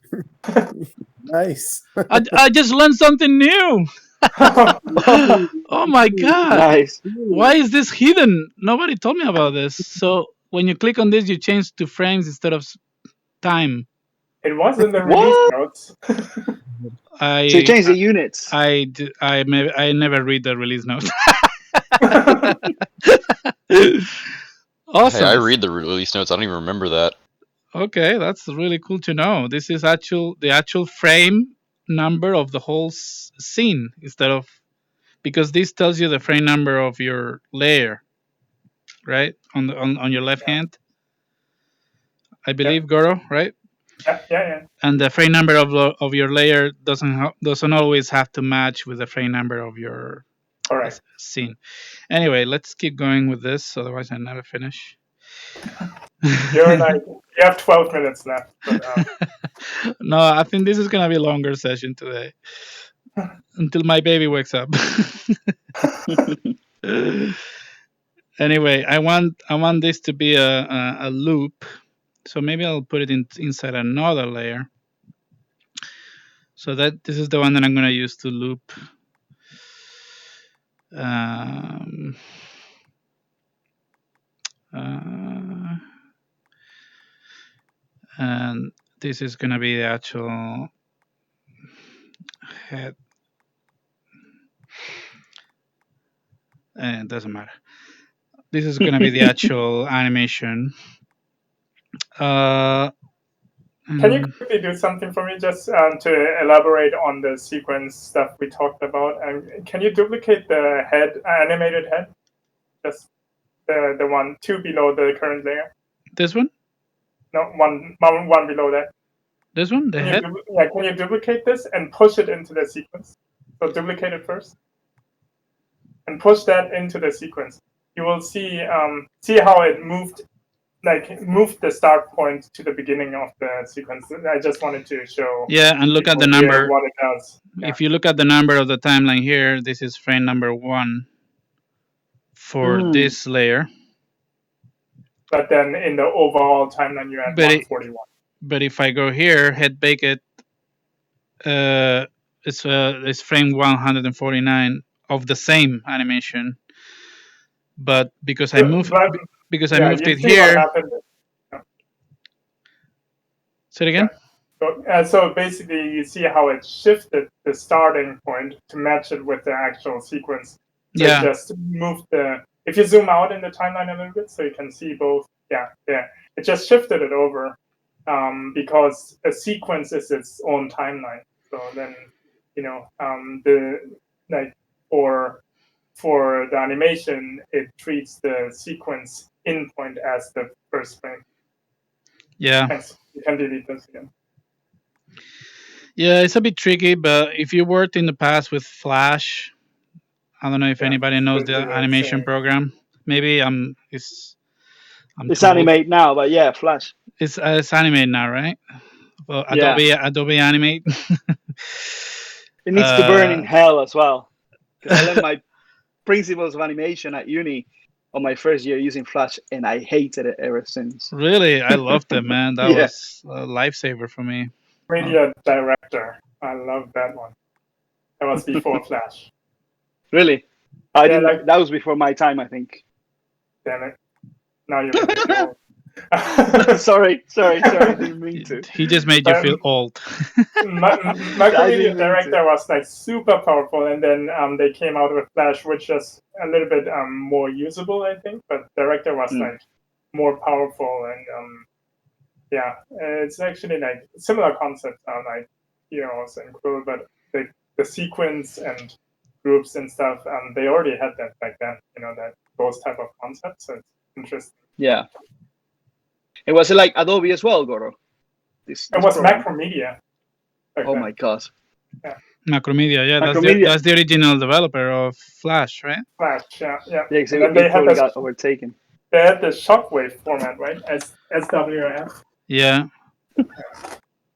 Nice. I just learned something new. Oh my god. Nice. Why is this hidden? Nobody told me about this. So when you click on this, you change to frames instead of time. It was in the release notes. So you change the units. I never read the release notes. Awesome. Hey, I read the release notes. I don't even remember that. Okay, that's really cool to know. This is the actual frame number of the whole scene instead of, because this tells you the frame number of your layer, right? On your left hand, I believe, Goro, right? Yeah. And the frame number of your layer doesn't always have to match with the frame number of your scene. Anyway, let's keep going with this, otherwise I never finish. You have 12 minutes left. But, no, I think this is gonna be a longer session today until my baby wakes up. Anyway, I want this to be a loop, so maybe I'll put it inside another layer. So that this is the one that I'm gonna use to loop. And this is gonna be the actual head. And it doesn't matter. This is gonna be the actual animation. Can you quickly do something for me, just to elaborate on the sequence stuff we talked about? Can you duplicate the head, animated head? Just the one 2 below the current layer. This one? No, one below that. This one, the head. Can you duplicate this and push it into the sequence? So duplicate it first, and push that into the sequence. You will see how it moved the start point to the beginning of the sequence. I just wanted to show. Yeah, and look at the number. What it does. Yeah. If you look at the number of the timeline here, this is frame number 1 for this layer. But then in the overall timeline, you have 141. But if I go here, head bake it, it's frame 149 of the same animation. But because I moved it here. Say it again. So basically, you see how it shifted the starting point to match it with the actual sequence. So it just moved if you zoom out in the timeline a little bit, so you can see both. Yeah. It just shifted it over because a sequence is its own timeline. So then, for the animation, it treats the sequence in point as the first frame. Yeah. Thanks. You can delete this again. Yeah, it's a bit tricky, but if you worked in the past with Flash, I don't know if anybody knows the animation program. Maybe it's animate now, but yeah, Flash. It's animate now, right? Well, Yeah. Adobe Animate. It needs to burn in hell as well. Because I learned my principles of animation at uni on my first year using Flash, and I hated it ever since. Really, I loved it, man. That Yeah. was a lifesaver for me. Media director. I love that one. That was before Flash. Really? I Yeah, didn't. like- That was before my time, I think. Damn it. Now you're making me old. sorry. Didn't mean to. He just made you feel old. Macromedia Director was like super powerful, and then they came out with Flash, which is a little bit more usable, I think. But Director was like more powerful, and yeah, it's actually like similar concepts are like Heroes and Quill, but the sequence and groups and stuff, they already had that back then. That those type of concepts. So it's interesting. Yeah. It was like Adobe as well, Goro. This it was program. Macromedia. Oh my god. Yeah. Macromedia, yeah, Macromedia. that's the original developer of Flash, right? Flash, yeah. Yeah, And then they probably got overtaken. They had the shockwave format, right? SWF. Yeah.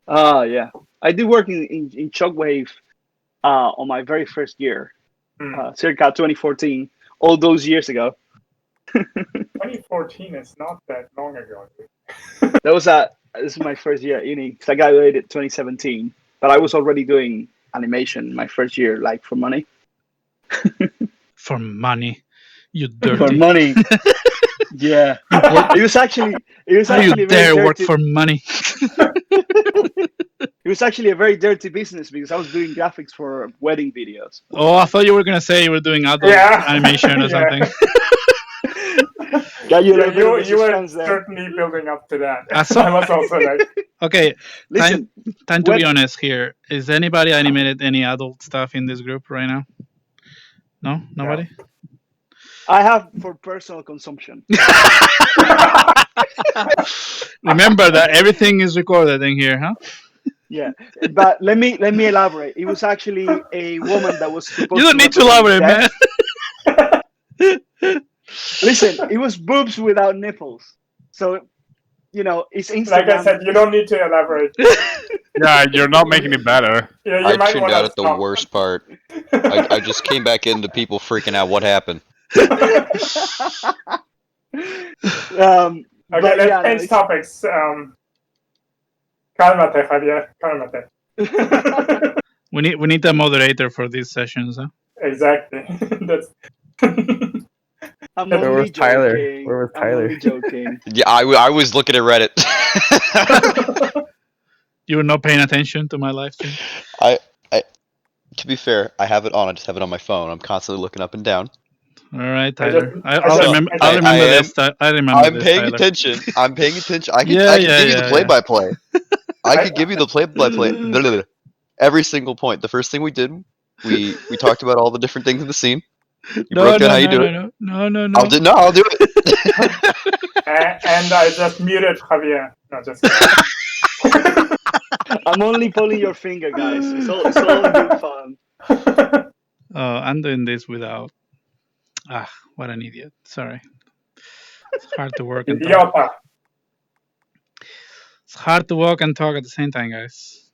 Yeah. I did work in Shockwave on my very first year, circa 2014, all those years ago. 2014 is not that long ago. This is my first year at uni, because I graduated 2017, but I was already doing animation my first year, like for money. For money, you dirty. For money. Yeah. It was actually How you dare work for money? It was actually a very dirty business because I was doing graphics for wedding videos. Oh, I thought you were gonna say you were doing adult animation or something. You were certainly building up to that. I was also like, okay, listen, time to be honest here. Is anybody animated any adult stuff in this group right now? No, nobody. No. I have for personal consumption. Remember that everything is recorded in here, huh? Yeah, but let me elaborate. It was actually a woman that was supposed to. You don't need to elaborate, man. Listen, it was boobs without nipples, so it's Instagram. Like I said, you don't need to elaborate. Yeah, you're not making it better. Yeah, I tuned out at the worst part. I just came back into people freaking out. What happened? Okay, let's change topics. Cálmate, Javier. Cálmate. We need a moderator for these sessions, huh? Exactly. That's. Where was Tyler? Where was Tyler? Yeah, I was looking at Reddit. You were not paying attention to my live stream. To be fair, I have it on. I just have it on my phone. I'm constantly looking up and down. All right, Tyler. I'll remember this. I remember. I'm this, paying Tyler. attention. I'm paying attention. I could give you the play-by-play. I could give you the play-by-play. Every single point. The first thing we did, we talked about all the different things in the scene. You broke down how you do it. No. I'll do it. And I just muted Javier. No, just kidding. I'm only pulling your finger, guys. It's all good fun. Oh, I'm doing this without. What an idiot. Sorry. It's hard to work and talk. It's hard to walk and talk at the same time, guys.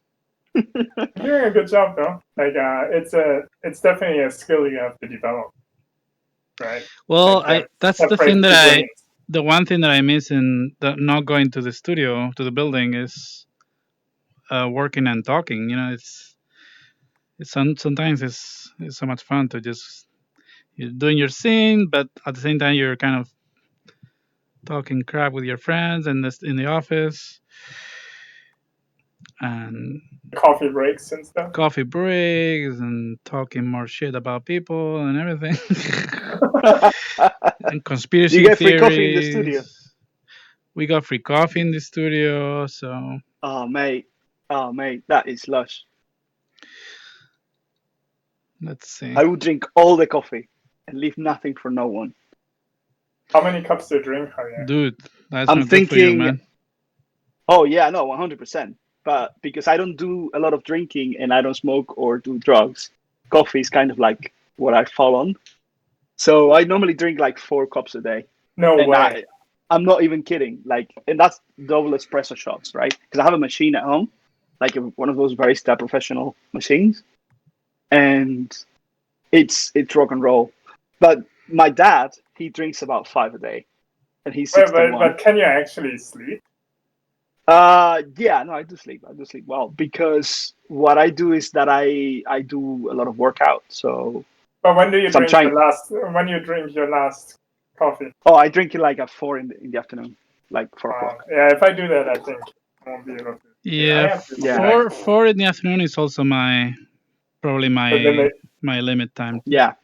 You're doing a good job, though. Like, it's definitely a skill you have to develop, right? Well, that's the thing the one thing that I miss in not going to the studio, to the building, is working and talking. Sometimes it's so much fun to just you're doing your scene, but at the same time you're kind of talking crap with your friends and in the office. And coffee breaks and stuff. Coffee breaks and talking more shit about people and everything. And conspiracy you get theories. Free coffee in the studio. We got free coffee in the studio, so. Oh mate, that is lush. Let's see. I would drink all the coffee and leave nothing for no one. How many cups do you drink, Javier? Dude, that's I'm not thinking. good for you, man. Oh yeah, no, 100%. But because I don't do a lot of drinking and I don't smoke or do drugs, coffee is kind of like what I fall on. So I normally drink like 4 cups a day. No way. I'm not even kidding. Like, and that's double espresso shots, right? Because I have a machine at home, like one of those barista professional machines, and it's rock and roll. But my dad, he drinks about 5 a day, and he's 61. But can you actually sleep? Yeah, no, I do sleep. I do sleep well because what I do is that I do a lot of workout. So, but when do you so drink when you drink your last coffee? Oh, I drink it like at 4 in the afternoon, like 4 o'clock. Yeah, if I do that, I think I won't be able to. Yeah, four in the afternoon is also probably my limit time. Yeah.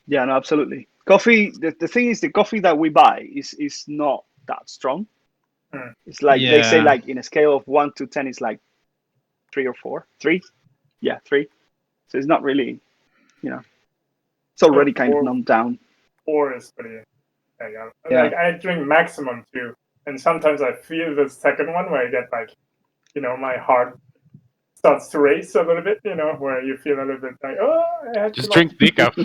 Yeah, no, absolutely. Coffee. The thing is, the coffee that we buy is not that strong. It's like they say, like in a scale of 1 to 10, it's like 3 or 4. 3, yeah, 3. So it's not really, it's already kind of numbed down. 4 is pretty. Yeah. Like I drink maximum 2, and sometimes I feel the second one where I get like, my heart starts to race a little bit. Where you feel a little bit like, oh, I had just drink decaf.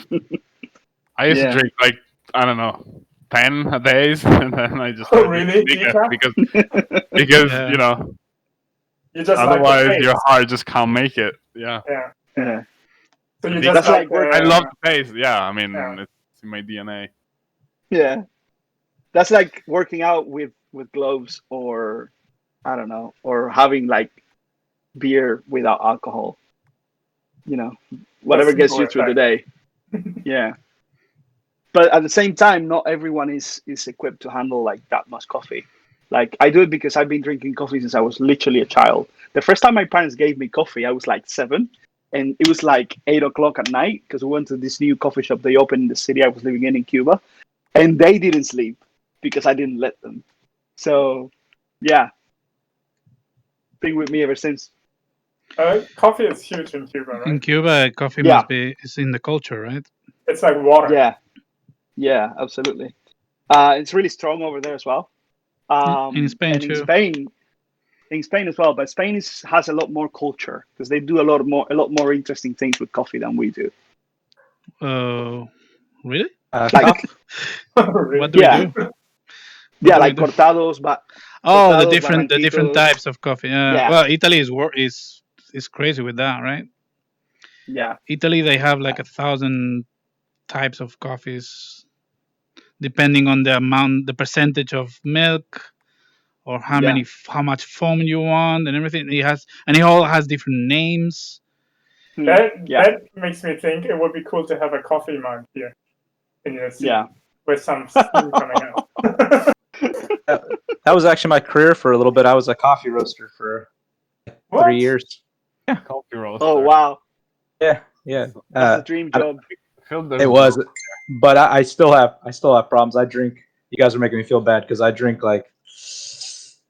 I used to drink like, I don't know, 10 a days, and then I just really decaf because you just otherwise like your heart just can't make it. Yeah. So you just like I love the taste. Yeah, I mean it's in my DNA. Yeah, that's like working out with gloves, or I don't know, or having like beer without alcohol. Whatever gets you through the day. Yeah. But at the same time, not everyone is equipped to handle like that much coffee. Like I do it because I've been drinking coffee since I was literally a child. The first time my parents gave me coffee, I was like 7, and it was like 8 o'clock at night because we went to this new coffee shop they opened in the city I was living in Cuba, and they didn't sleep because I didn't let them. So, yeah, been with me ever since. Coffee is huge in Cuba, right? In Cuba, coffee is in the culture, right? It's like water. Yeah, absolutely. It's really strong over there as well. In Spain and too. In Spain as well, but Spain has a lot more culture because they do a lot more interesting things with coffee than we do. Really? Like, what do we do? Yeah, like cortados, but the different types of coffee. Well, Italy is crazy with that, right? Yeah. Italy, they have like 1,000 types of coffees, depending on the percentage of milk, or how much foam you want, and everything. It all has different names. That makes me think it would be cool to have a coffee mug here in your seat with some steam coming out. That was actually my career for a little bit. I was a coffee roaster for 3 years. Yeah, coffee roaster. Oh wow. Yeah. That's a dream job. It was, but I still have problems. I drink. You guys are making me feel bad because I drink like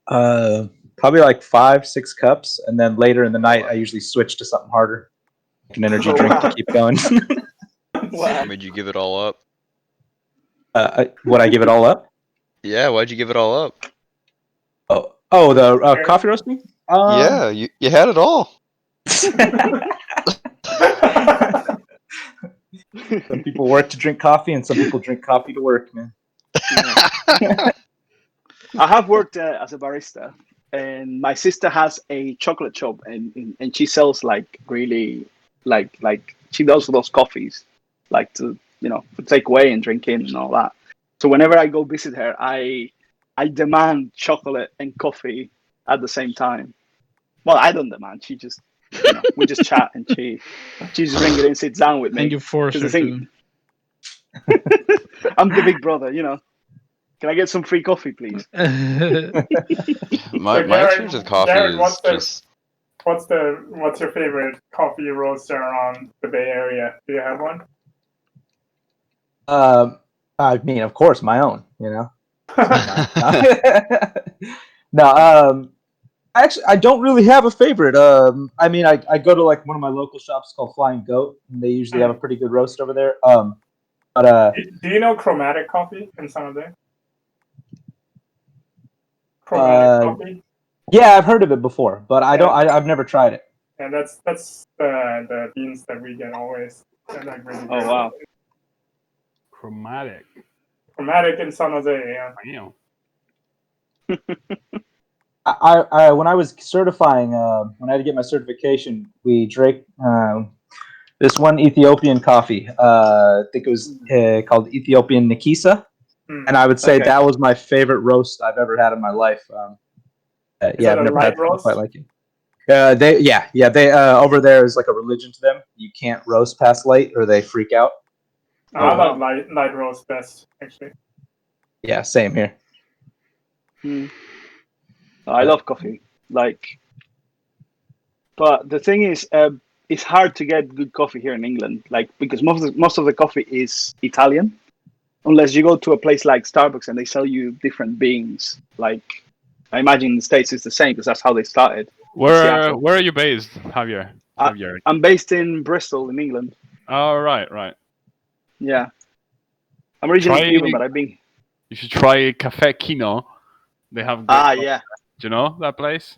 probably like 5-6 cups, and then later in the night I usually switch to something harder, like an energy drink to keep going. Made you give it all up? Would I give it all up? Yeah, why'd you give it all up? The coffee roasting? Yeah, you had it all. Some people work to drink coffee, and some people drink coffee to work, man. I have worked as a barista, and my sister has a chocolate shop, and she sells like really like she does those coffees, like to for take away and drink in and all that. So whenever I go visit her, I demand chocolate and coffee at the same time. Well, I don't demand. She just we just chat, and she just bring it and sits down with me. And you force her to. I'm the big brother, Can I get some free coffee, please? my experience with coffee is just. What's your favorite coffee roaster around the Bay Area? Do you have one? I mean, of course, my own. No. Actually, I don't really have a favorite. I mean, I go to like one of my local shops called Flying Goat, and they usually have a pretty good roast over there. But do you know chromatic coffee in San Jose? Chromatic coffee. Yeah, I've heard of it before, but I've never tried it. And that's the beans that we get always. They're like really good. Wow. Chromatic. Chromatic in San Jose, yeah. Damn. I when I was certifying, when I had to get my certification, we drank this one Ethiopian coffee. I think it was called Ethiopian Nikisa, and I would say that was my favorite roast I've ever had in my life. Yeah, I've never had something quite like it. They over there is like a religion to them. You can't roast past late, or they freak out. I love light roast best, actually. Yeah, same here. I love coffee. But the thing is, it's hard to get good coffee here in England. Because most of the coffee is Italian, unless you go to a place like Starbucks and they sell you different beans. Like, I imagine in the States it's the same because that's how they started. Where are you based, Javier? I'm based in Bristol, in England. Oh, right. Yeah. I'm originally Cuban, but I've been... You should try Café Kino. They have great coffee. Yeah. Do you know that place?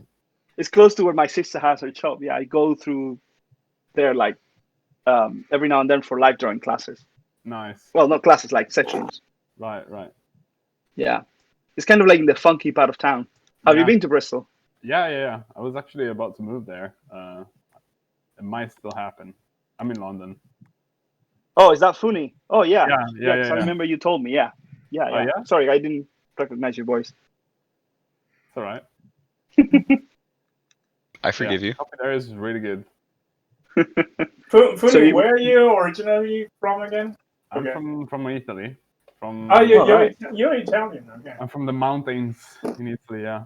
It's close to where my sister has her shop. Yeah, I go through there every now and then for live drawing classes. Nice. Well, not classes, like sessions. Right. Yeah. It's kind of like in the funky part of town. Have you been to Bristol? Yeah. I was actually about to move there. It might still happen. I'm in London. Oh, is that funny? Oh, yeah. Yeah. I remember you told me. Yeah. Oh, yeah? Sorry, I didn't recognize your voice. It's all right. I forgive you. Coffee there is really good. Funi, where are you originally from again? I'm from Italy. You're Italian. Okay. I'm from the mountains in Italy. Yeah.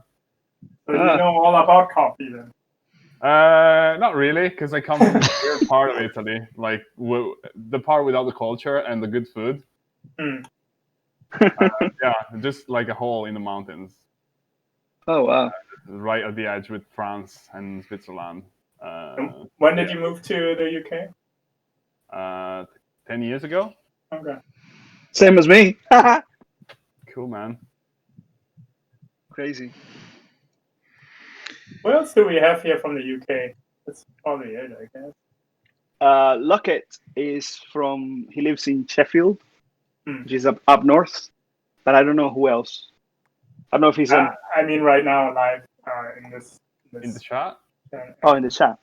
So you know all about coffee then? Not really, because I come from the weird part of Italy, like the part without the culture and the good food. Yeah, just like a hole in the mountains. Oh wow! Right at the edge with France and Switzerland. When did you move to the UK? 10 years ago. Okay. Same as me. Cool, man. Crazy. What else do we have here from the UK? That's probably it, I guess. Lockett is he lives in Sheffield, which is up north, but I don't know who else. I don't know if he's I mean, right now, live in this. In the chat? Oh, in the chat.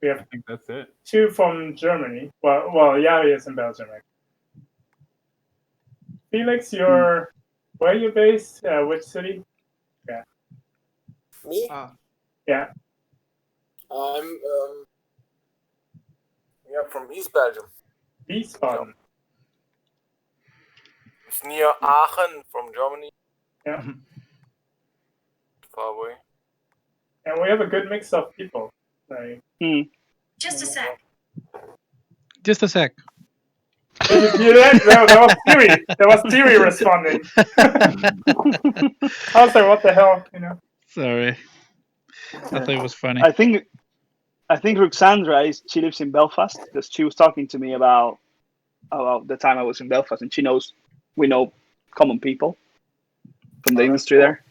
We have I think that's it. 2 from Germany. Well, Yari is in Belgium. Right? Felix, where are you based? Which city? Yeah. Me? Yeah. I'm from East Belgium. East Belgium. It's near Aachen from Germany. Yeah. Far away. And we have a good mix of people. Like, Just a sec. Just a sec. Did you hear that? That was Siri. That was Siri responding. I was like, what the hell? Sorry. I thought it was funny. I think Ruxandra she lives in Belfast because she was talking to me about the time I was in Belfast, and we know common people from the industry there.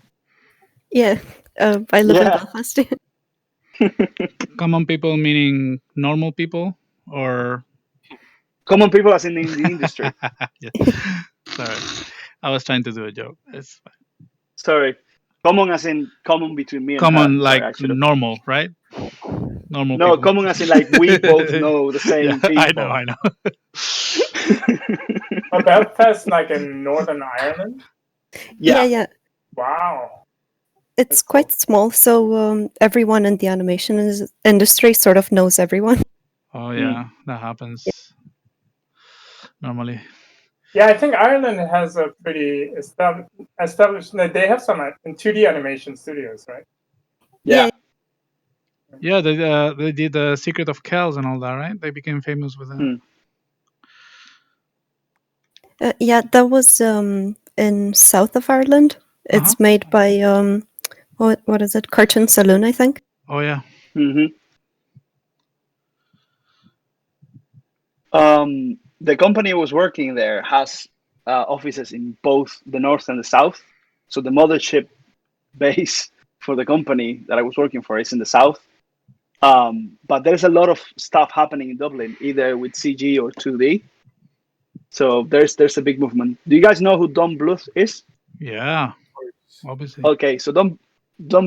Yeah, I live in Belfast. Common people meaning normal people, or common people as in the industry. Sorry, I was trying to do a joke. It's fine. Sorry, common as in common between me and common her. Like normal, right? Normal. No, people. common as in like we both know the same people. I know. But Belfast, like in Northern Ireland? Yeah. Wow. It's quite small, so everyone in the animation industry sort of knows everyone. Oh yeah, that happens normally. Yeah, I think Ireland has a pretty established. They have some in 2D animation studios, right? Yeah. Yeah, they did the Secret of Kells and all that, right? They became famous with that. Yeah, that was in south of Ireland. It's made by what is it? Cartoon Saloon, I think. Oh yeah. The company I was working there has offices in both the north and the south. So the mothership base for the company that I was working for is in the south. But there's a lot of stuff happening in Dublin, either with CG or 2D. So there's a big movement. Do you guys know who Don Bluth is? Yeah, obviously. Okay, so Don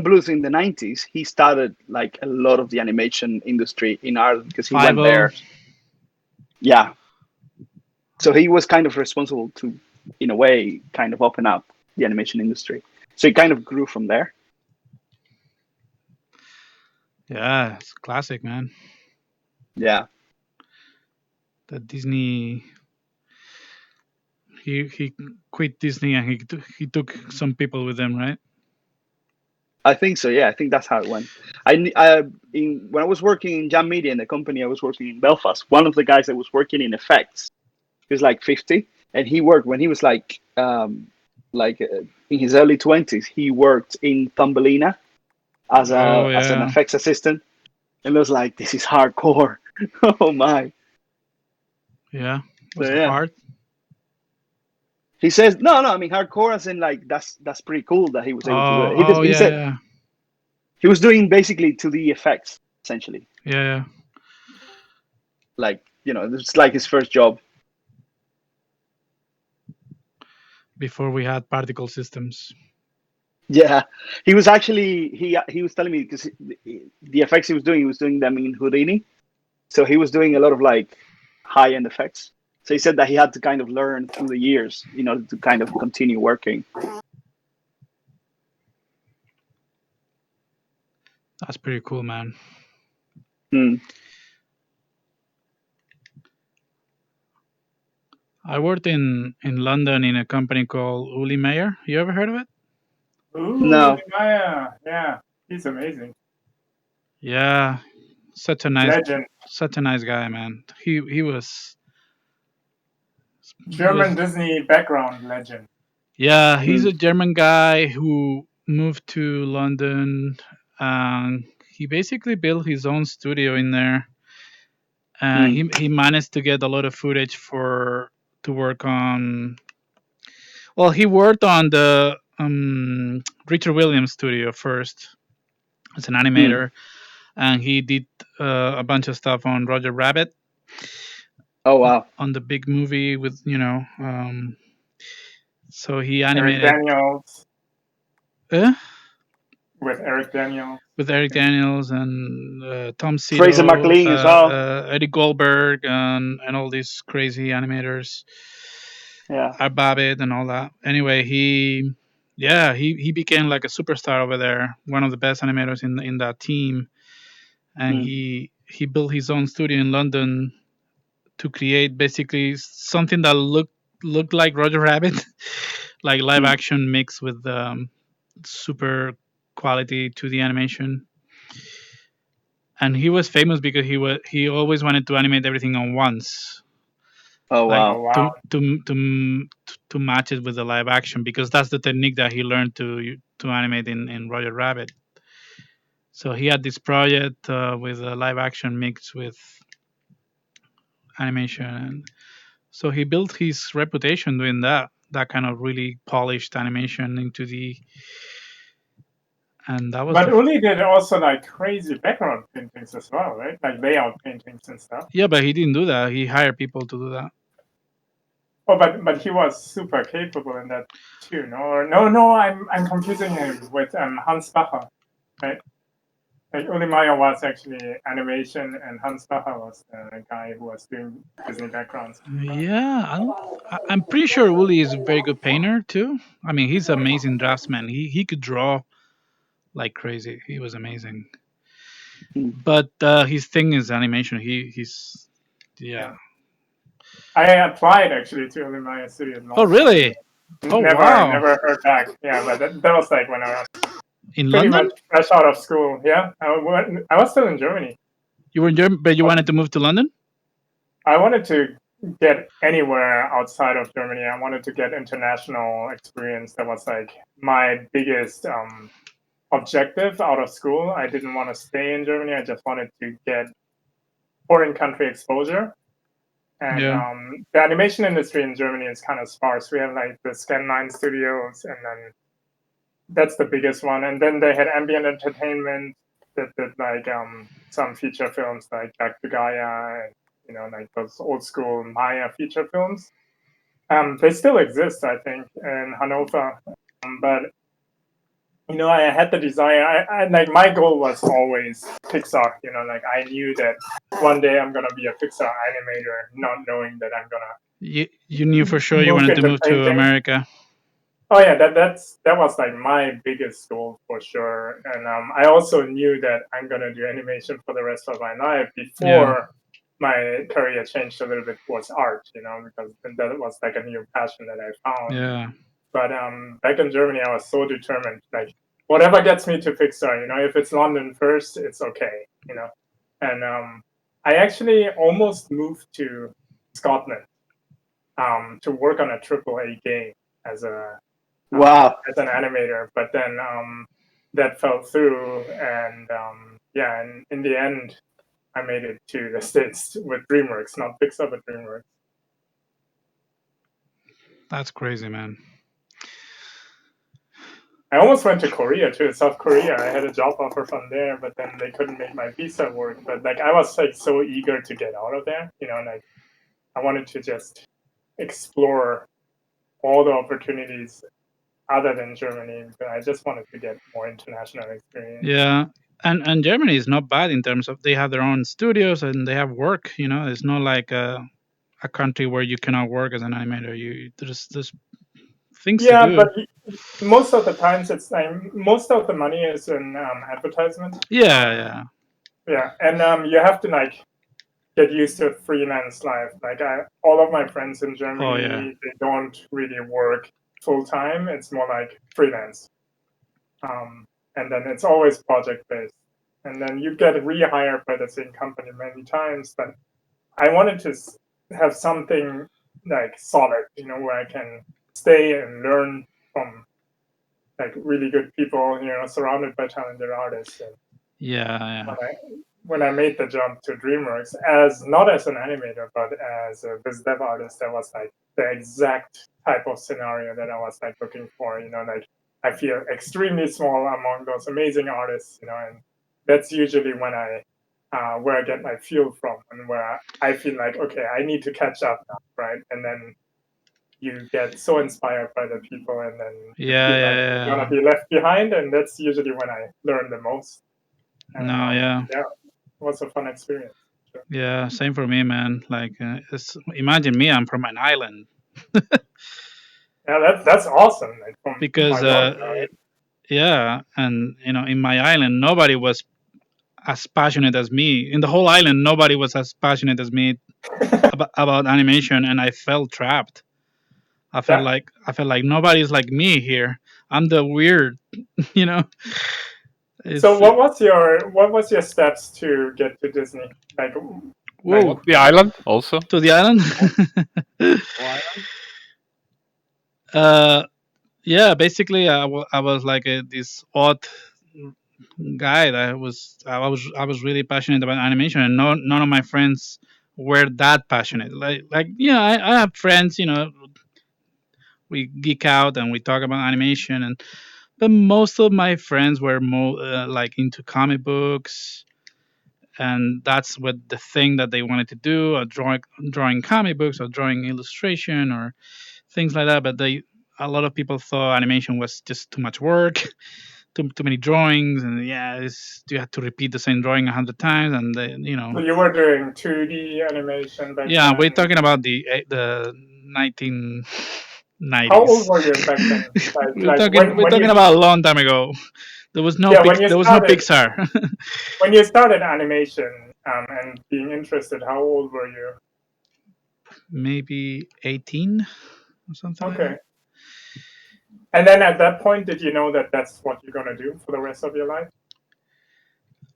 Bluth in the 90s, he started like a lot of the animation industry in Ireland because he went 5-0. there. Yeah. So he was kind of responsible to, in a way, kind of open up the animation industry. So it kind of grew from there. Yeah, it's classic, man. Yeah. The Disney. He quit Disney and he took some people with him, right? I think so. Yeah, I think that's how it went. When I was working in Jam Media in the company I was working in Belfast, one of the guys that was working in effects, he was like 50, and he worked when he was like in his early 20s. He worked in Thumbelina as an effects assistant, and I was like, this is hardcore. Oh my. Yeah, was it hard? He says no. I mean hardcore as in like that's pretty cool that he was able to do it. He said yeah. he was doing basically 2D effects essentially. Yeah. Like it's like his first job. Before we had particle systems. Yeah, he was actually he was telling me because the effects he was doing them in Houdini, so he was doing a lot of like high end effects. So he said that he had to kind of learn through the years in order to kind of continue working. That's pretty cool, man. I worked in London in a company called Uli Meyer. You ever heard of it? Ooh, no. Maya. Yeah, he's amazing. Yeah, such a nice guy, man. He was German Disney background legend. Yeah, he's a German guy who moved to London. He basically built his own studio in there. He managed to get a lot of footage to work on. Well, he worked on the Richard Williams studio first as an animator, and he did a bunch of stuff on Roger Rabbit. Oh wow! On the big movie with so he animated Eric Daniels. Eh? With Eric Daniels. With Eric Daniels and Tom Cito, Fraser McLean as well, Eddie Goldberg, and all these crazy animators. Yeah, Art Babbitt and all that. Anyway, he became like a superstar over there, one of the best animators in that team, and he built his own studio in London to create basically something that looked like Roger Rabbit, like live action mixed with super quality 2D animation. And he was famous because he always wanted to animate everything on once. Oh wow! Like to match it with the live action, because that's the technique that he learned to animate in Roger Rabbit. So he had this project with a live action mixed with animation. So he built his reputation doing that kind of really polished animation into the. And that was. But Uli did also like crazy background paintings as well, right? Like layout paintings and stuff. Yeah, but he didn't do that. He hired people to do that. Oh, but he was super capable in that too. No, I'm confusing him with Hans Bacher, right? Like Uli Meyer was actually animation, and Hans Bacher was the guy who was doing Disney backgrounds. Yeah, I'm pretty sure Uli is a very good painter too. I mean, he's an amazing draftsman. He could draw like crazy. He was amazing. But his thing is animation. He's yeah. I applied actually to Uli Meyer Studio. Oh really? Oh wow. Never heard back. Yeah, but that was like when I was in pretty London. Much fresh out of school. Yeah, I was still in Germany. You were in Germany, but you wanted to move to London? I wanted to get anywhere outside of Germany. I wanted to get international experience. That was like my biggest objective out of school. I didn't want to stay in Germany. I just wanted to get foreign country exposure. And the animation industry in Germany is kind of sparse. We have like the Scan 9 studios, and then that's the biggest one. And then they had ambient entertainment that did like some feature films like Back to Gaia and like those old school Maya feature films. They still exist, I think, in Hanover. But I had the desire. I like my goal was always Pixar. Like I knew that one day I'm gonna be a Pixar animator, not knowing that I'm gonna. You knew for sure you wanted to move to America. Oh yeah, that was like my biggest goal for sure. And I also knew that I'm gonna do animation for the rest of my life before my career changed a little bit towards art. Because that was like a new passion that I found. Yeah. But back in Germany, I was so determined. Like whatever gets me to Pixar, if it's London first, it's okay. And I actually almost moved to Scotland to work on a AAA game as a as an animator. But then that fell through, and and in the end, I made it to the States with DreamWorks, not Pixar, but DreamWorks. That's crazy, man. I almost went to Korea too, South Korea. I had a job offer from there, but then they couldn't make my visa work. But like I was like so eager to get out of there, like I wanted to just explore all the opportunities other than Germany. I just wanted to get more international experience. Yeah, and Germany is not bad in terms of they have their own studios and they have work. It's not like a country where you cannot work as an animator. There's things to do. But most of the times it's like most of the money is in advertisement. Yeah. Yeah, and you have to like get used to freelance life. Like all of my friends in Germany, they don't really work full time. It's more like freelance, and then it's always project based. And then you get rehired by the same company many times. But I wanted to have something like solid, where I can stay and learn from like really good people, surrounded by talented artists. And when I made the jump to DreamWorks, not as an animator, but as a biz dev artist, that was like the exact type of scenario that I was like looking for. Like I feel extremely small among those amazing artists, and that's usually when where I get my fuel from, and where I feel like, okay, I need to catch up now, right? And then you get so inspired by the people, and then you feel like you're gonna be left behind, and that's usually when I learn the most. And, it was a fun experience. Sure. Yeah, same for me, man. Like, imagine me, I'm from an island. Yeah, that's awesome. Like because and in my island, nobody was as passionate as me. In the whole island, nobody was as passionate as me about animation, and I felt trapped. I felt like nobody's like me here. I'm the weird, So what was your steps to get to Disney? Like, the island also. To the island. Yeah, basically, I was like this odd guy that I was really passionate about animation, and none of my friends were that passionate. Like I have friends, we geek out and we talk about animation, but most of my friends were more like into comic books, and that's what the thing that they wanted to do, or drawing comic books or drawing illustration or things like that. But a lot of people thought animation was just too much work. Too many drawings, and you have to repeat the same drawing 100 times, and So you were doing 2D animation back yeah, then? we're talking about the 1990s. How old were you back then? We're talking about a long time ago. There was no Pixar. When you started animation and being interested, how old were you? Maybe 18 or something. Okay. Like that. And then at that point, did you know that that's what you're going to do for the rest of your life?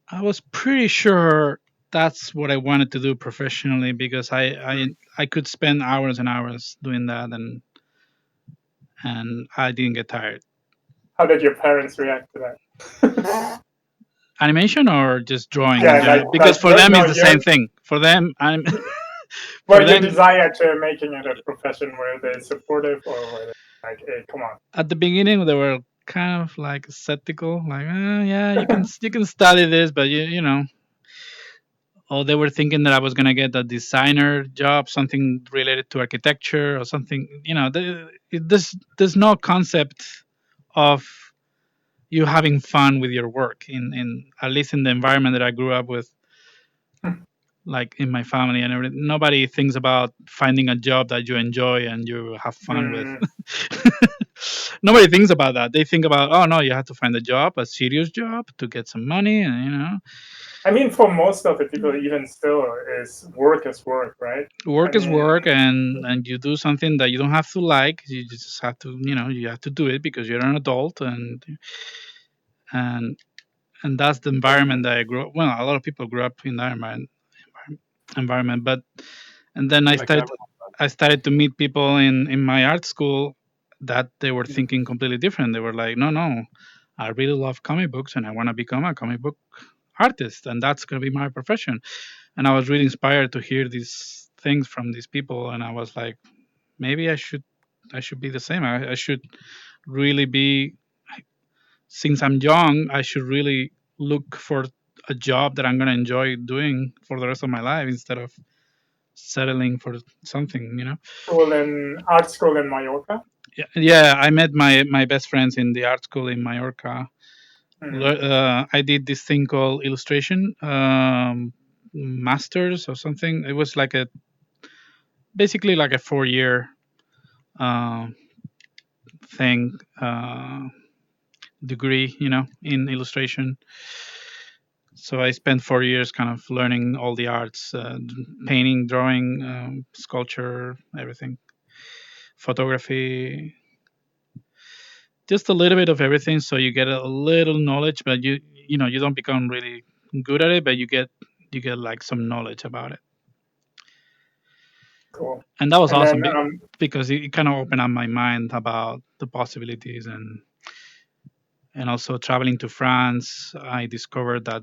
I was pretty sure that's what I wanted to do professionally, because I could spend hours and hours doing that, and I didn't get tired. How did your parents react to that? Animation or just drawing? Yeah, because for them it's the same thing. For them, your desire to making it a profession, were they supportive, or were they like, hey, come on? At the beginning, they were kind of like skeptical, like, yeah, you can study this, but you know, or they were thinking that I was gonna get a designer job, something related to architecture or something. There's no concept of you having fun with your work in at least in the environment that I grew up with, like in my family and everything. Nobody thinks about finding a job that you enjoy and you have fun with. Nobody thinks about that. They think about, oh no, you have to find a job, a serious job to get some money, and I mean, for most of the people, even still, is work, right? Work is work, and you do something that you don't have to like. You just have to, you have to do it because you're an adult, and that's the environment that I grew up. Well, a lot of people grew up in that environment, but and then I started to meet people in my art school that they were thinking completely different. They were like, no, I really love comic books and I want to become a comic book artist, and that's going to be my profession. And I was really inspired to hear these things from these people, and I was like, maybe I should be the same. I should really be, since I'm young, I should really look for a job that I'm going to enjoy doing for the rest of my life instead of settling for something. Art school in Mallorca. Yeah, I met my best friends in the art school in Mallorca. I did this thing called illustration masters or something. It was like basically like a 4-year thing, degree, in illustration. So I spent 4 years kind of learning all the arts, painting, drawing, sculpture, everything, photography, just a little bit of everything. So you get a little knowledge, but you don't become really good at it, but you get like some knowledge about it. Cool. And that was awesome then, because it kind of opened up my mind about the possibilities, and also traveling to France, I discovered that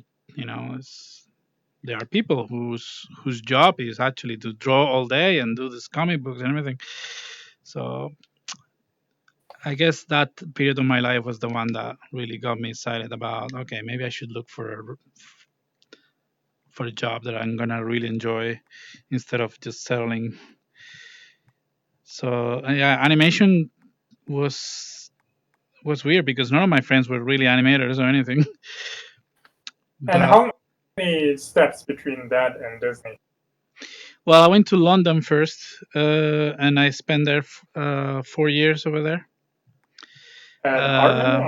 there are people whose job is actually to draw all day and do these comic books and everything. So I guess that period of my life was the one that really got me excited about, okay, maybe I should look for a job that I'm gonna really enjoy instead of just settling. So yeah, animation was weird because none of my friends were really animators or anything. And how many steps between that and Disney? Well, I went to London first, and I spent there 4 years over there. At Hartman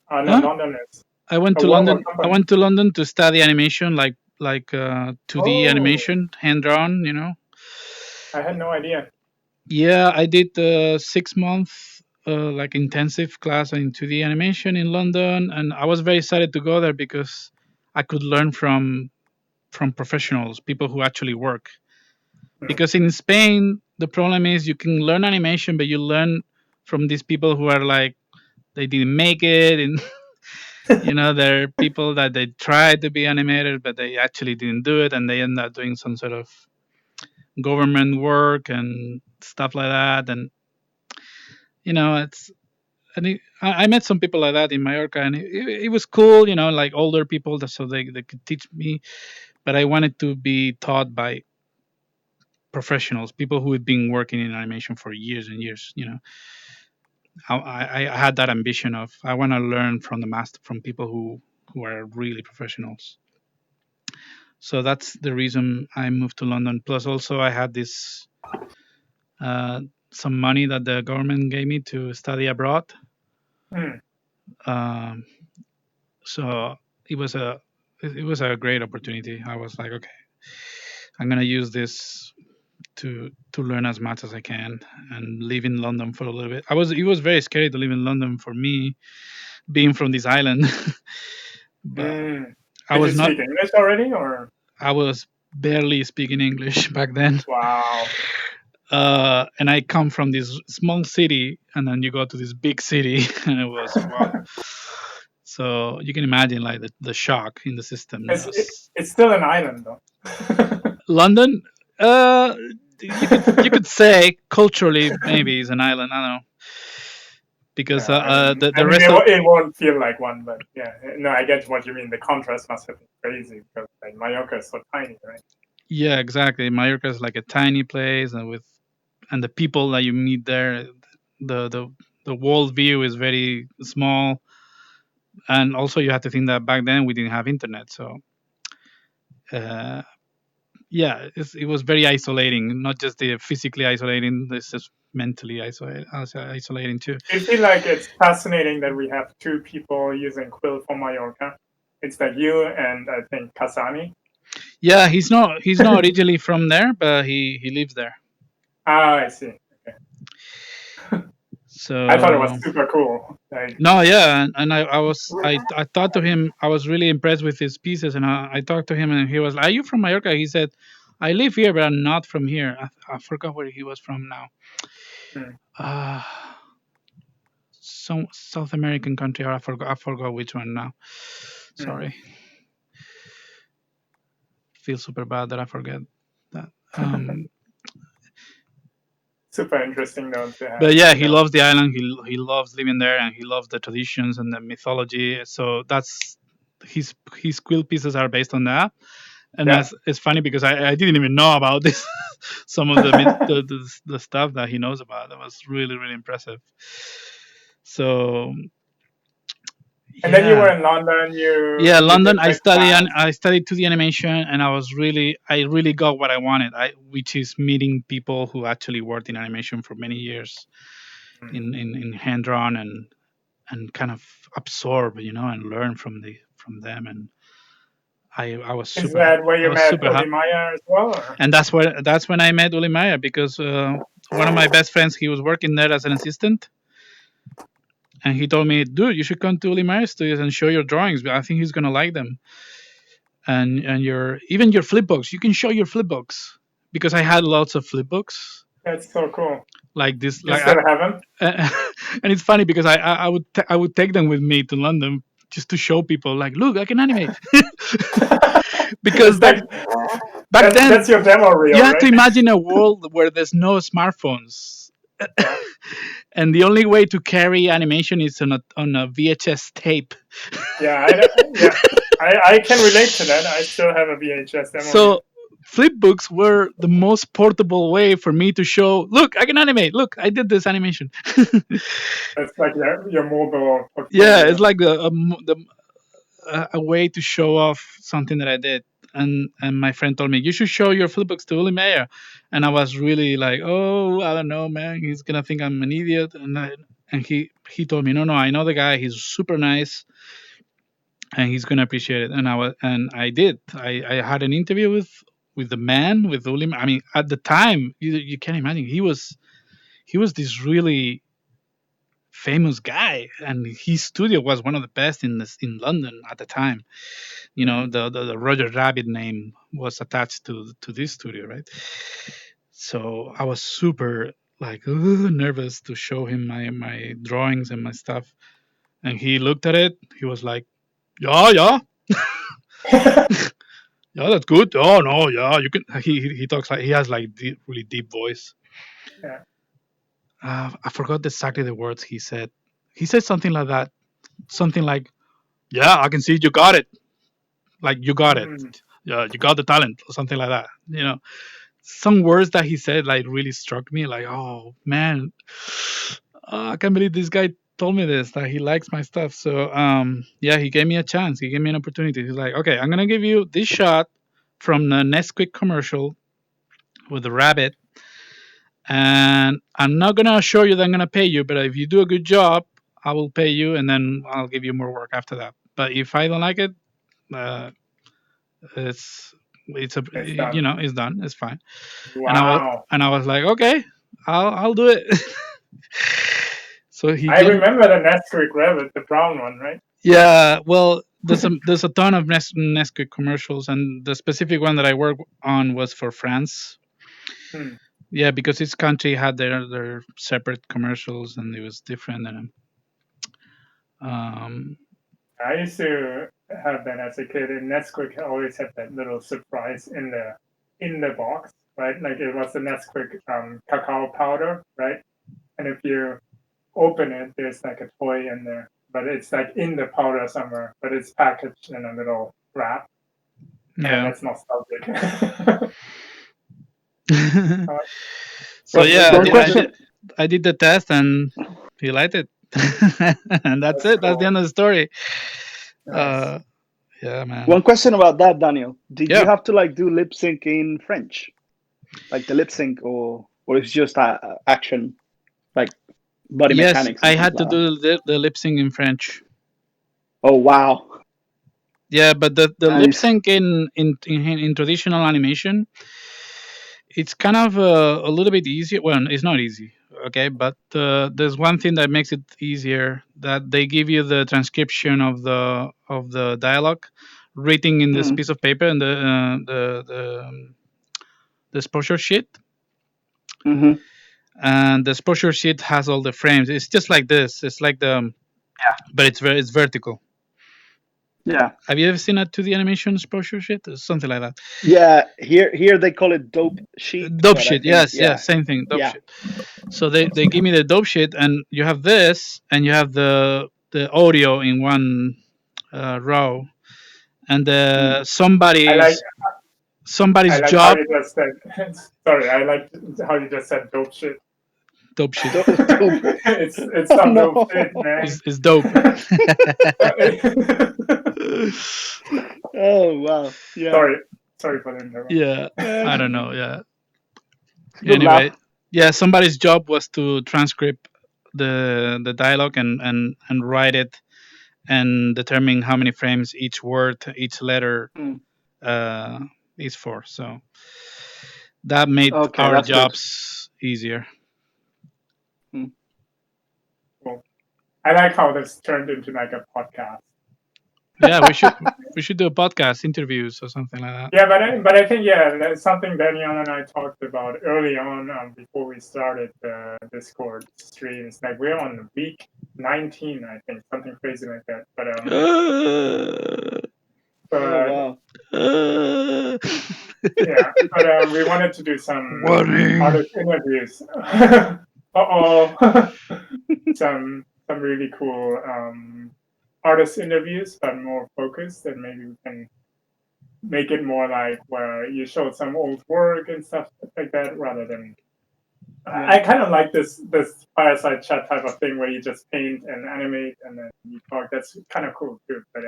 or no, London is. I went to London. I went to London to study animation, like 2D animation, hand drawn. I had no idea. Yeah, I did 6-month like intensive class in 2D animation in London, and I was very excited to go there because I could learn from professionals, people who actually work. Because in Spain, the problem is you can learn animation, but you learn from these people who are like, they didn't make it, and there are people that they tried to be animated, but they actually didn't do it, and they end up doing some sort of government work and stuff like that. And I met some people like that in Mallorca, and it was cool, like older people, so they could teach me, but I wanted to be taught by professionals, people who had been working in animation for years and years. I had that ambition of, I want to learn from from people who are really professionals. So that's the reason I moved to London. Plus, also I had this some money that the government gave me to study abroad. So it was a great opportunity. I was like, okay, I'm gonna use this to learn as much as I can and live in London for a little bit. It was very scary to live in London for me, being from this island. But Did you speak English already, or? I was barely speaking English back then. Wow. And I come from this small city, and then you go to this big city, and it was wow. So you can imagine like the shock in the system. It's still an island, though. London, you could say culturally maybe is an island. I don't know, because I mean, the rest of it won't feel like one, but yeah, no, I get what you mean. The contrast must have been crazy because like Mallorca is so tiny, right? yeah, exactly. Mallorca is like a tiny place, and the people that you meet there, the the the world view is very small, and also you have to think that back then we didn't have internet, so uh, yeah, it was very isolating. Not just the physically isolating, this is mentally isolating too. I feel like it's fascinating that we have two people using Quill for Mallorca. It's like you and I think Kasani. Yeah, he's not originally from there, but he lives there. Ah, I see. Okay. So I thought it was super cool. Like, no, yeah, and I thought to him, I was really impressed with his pieces, and I talked to him, and he was like, "Are you from Mallorca?" He said, "I live here, but I'm not from here." I forgot where he was from now. Uh, some South American country, or I forgot which one now. Sorry, feel super bad that I forget that. super interesting though to have. But yeah, he loves the island. He loves living there, and he loves the traditions and the mythology. So that's his quill pieces are based on that. And Yeah. it's funny because I didn't even know about this. Some of the stuff that he knows about, that was really impressive. So And then you were in London. yeah, you London. did I like studied class. I studied 2D animation, and I really got what I wanted. Which is meeting people who actually worked in animation for many years, in hand drawn, and kind of absorb, and learn from them. And I was Is super that where I you was met super Uli happy. Maya as well? Or? And that's when I met Uli Maya, because one of my best friends, he was working there as an assistant, and he told me, "Dude, you should come to Uli Maya studios and show your drawings. I think he's gonna like them. And even your flipbooks, you can show your flipbooks, because I had lots of flipbooks That's so cool. like this. You still have them? And it's funny because I would take them with me to London just to show people, like, look, I can animate. Because back then, that's your demo reel, you have right? to imagine a world where there's no smartphones. And the only way to carry animation is on a VHS tape. Yeah, I can relate to that. I still have a VHS demo reel. So flipbooks were the most portable way for me to show, look, I can animate. Look, I did this animation. It's like your mobile portfolio. Yeah, it's like a way to show off something that I did. And my friend told me, you should show your flipbooks to Uli Meyer. And I was really like, oh, I don't know, man. He's gonna think I'm an idiot. And he told me, no, I know the guy. He's super nice, and he's gonna appreciate it. And I did. I had an interview with the man, with Uli. I mean, at the time, you can't imagine. He was this really famous guy, and his studio was one of the best in London at the time. The Roger Rabbit name was attached to this studio, right? So I was super like nervous to show him my drawings and my stuff, and he looked at it. He was like, yeah, yeah, that's good. Oh no, yeah, you can. He talks like he has like really deep voice. Yeah. I forgot exactly the words he said. He said something like that. Something like, "Yeah, I can see you got it. Like you got it. Yeah, you got the talent," or something like that. Some words that he said like really struck me. Like, oh man, I can't believe this guy told me this, that he likes my stuff. So yeah, he gave me a chance. He gave me an opportunity. He's like, okay, I'm gonna give you this shot from the Nesquik commercial with the rabbit, and I'm not gonna assure you that I'm gonna pay you, but if you do a good job, I will pay you, and then I'll give you more work after that. But if I don't like it, uh, it's done. it's done. It's fine. Wow. And I was like, okay, I'll do it. So I remember the Nesquik Rabbit, the brown one, right? Yeah, well, there's a ton of Nesquik commercials, and the specific one that I worked on was for France. Yeah, because each country had their separate commercials, and it was different. And I used to have that as a kid, and Nesquik always had that little surprise in the box, right? Like it was the Nesquik cacao powder, right? And if you open it, there's like a toy in there, but it's like in the powder somewhere, but it's packaged in a little wrap. Yeah. That's nostalgic. So yeah, One question. I did the test and he liked it, and that's it. That's the end of the story. Nice. Yeah, man. One question about that, Daniel. Did Yeah. you have to like do lip sync in French, like the lip sync, or it's just action, like body Yes, mechanics? I And things had to like that? do the lip sync in French. Oh wow! Yeah, but the lip Nice. sync in traditional animation, it's kind of a little bit easier. Well, it's not easy, okay, but there's one thing that makes it easier, that they give you the transcription of the dialogue written in this piece of paper and the exposure sheet. Mm-hmm. And the exposure sheet has all the frames. It's just like this. It's like but it's vertical. Yeah. Have you ever seen a 2D animation exposure sheet? It's something like that. Yeah. Here they call it dope sheet. Dope but sheet. I think, Yes, same thing. Dope yeah. sheet. So they give me the dope sheet, and you have this, and you have the audio in one row, and somebody's I like how job. you just said. Sorry, I like how you just said dope shit. Dope shit. It's some dope shit, man. It's dope. Oh wow! Yeah. Sorry for the interruption. Yeah, I don't know. Yeah. Good Anyway, laugh. yeah, somebody's job was to transcribe the dialogue and write it and determine how many frames each word, each letter uh, is for. So that made Okay, our that's good. jobs easier. Cool. I like how this turned into like a podcast. Yeah, we should do a podcast, interviews or something like that. Yeah, but I think that's something Daniel and I talked about early on before we started the Discord streams. Like we're on week 19, I think, something crazy like that. Oh wow! Yeah, but we wanted to do some artist interviews. some really cool artist interviews, but more focused, and maybe we can make it more like where you show some old work and stuff like that, rather than. I kind of like this fireside chat type of thing where you just paint and animate and then you talk. That's kind of cool too. But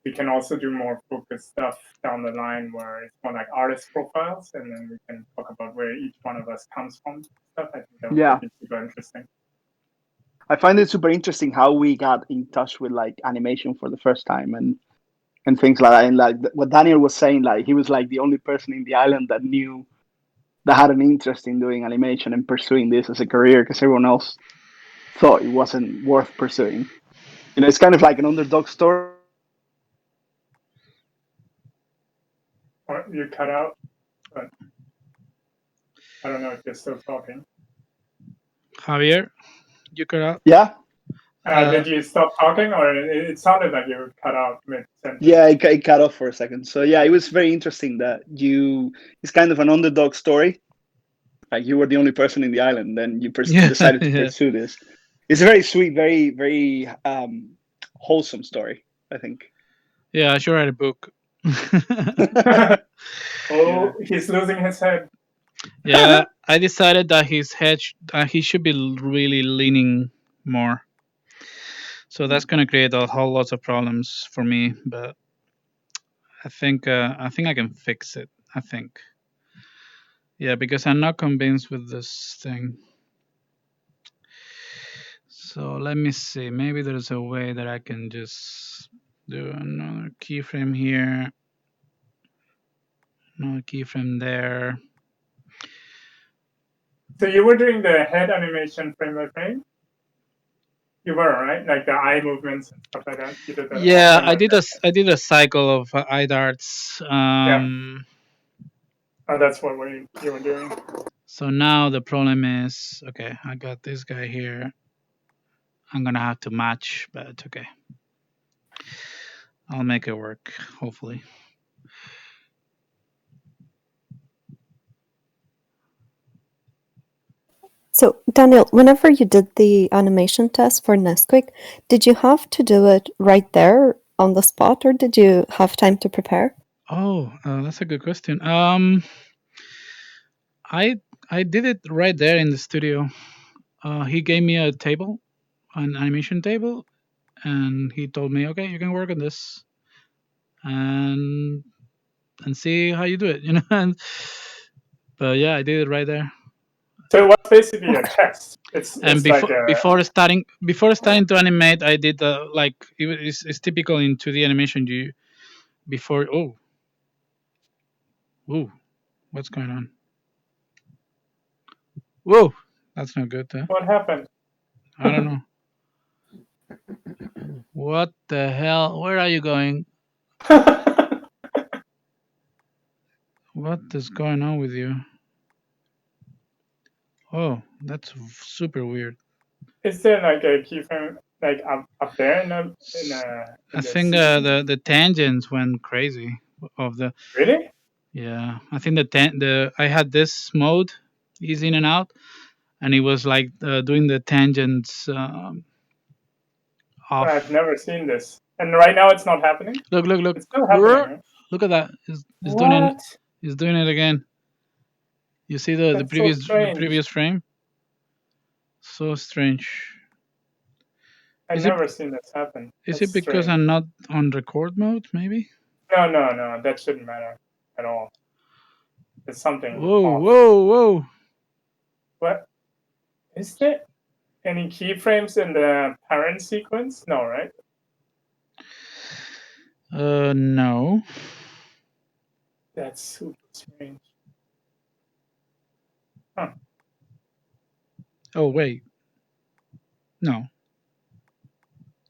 we can also do more focused stuff down the line where it's more like artist profiles, and then we can talk about where each one of us comes from. Stuff. I think that would be super interesting. I find it super interesting how we got in touch with like animation for the first time and things like that. And like what Daniel was saying, like he was like the only person in the island that had an interest in doing animation and pursuing this as a career, because everyone else thought it wasn't worth pursuing. You know, it's kind of like an underdog story. You cut out, but I don't know if you're still talking. Javier, you cut out. Yeah. Did you stop talking, or it sounded like you cut out mid-sentence? Yeah, it cut off for a second. So yeah, it was very interesting that it's kind of an underdog story. Like you were the only person in the island, then you decided to pursue this. It's a very sweet, very, very wholesome story, I think. Yeah, I should write a book. He's losing his head. Yeah, I decided that his head he should be really leaning more. So that's gonna create a whole lot of problems for me, but I think I can fix it. I think. Yeah, because I'm not convinced with this thing. So let me see. Maybe there's a way that I can just do another keyframe here. Another keyframe there. So you were doing the head animation frame by frame? You were, right? Like the eye movements and stuff like that. You did that. Yeah, I did a cycle of eye darts. Oh, that's what you were doing. So now the problem is, okay, I got this guy here. I'm gonna have to match, but it's okay. I'll make it work, hopefully. So, Daniel, whenever you did the animation test for Nesquik, did you have to do it right there on the spot, or did you have time to prepare? Oh, that's a good question. I did it right there in the studio. He gave me a table, an animation table, and he told me, "Okay, you can work on this, and see how you do it." But yeah, I did it right there. So it was basically a test. It's before like a, before starting to animate, I did like it's typical in 2D animation. You before oh what's going on? Whoa, that's not good. what happened? I don't know. What the hell? Where are you going? What is going on with you? Oh, that's super weird. Is there like a keyframe like up there in I the think scene? the tangents went crazy of the. Really? Yeah, I think the I had this mode, easy in and out, and it was like doing the tangents off. I've never seen this, and right now it's not happening. Look! It's still happening. Right? Look at that! It's What? doing it. It's doing it again. You see the That's previous so strange. the previous frame. So strange. I've never seen this happen. Is That's it because strange. I'm not on record mode? Maybe. No. That shouldn't matter at all. It's something. Whoa! Off. Whoa! What? Is there any keyframes in the parent sequence? No, right? No. That's super strange. Huh. Oh wait. No.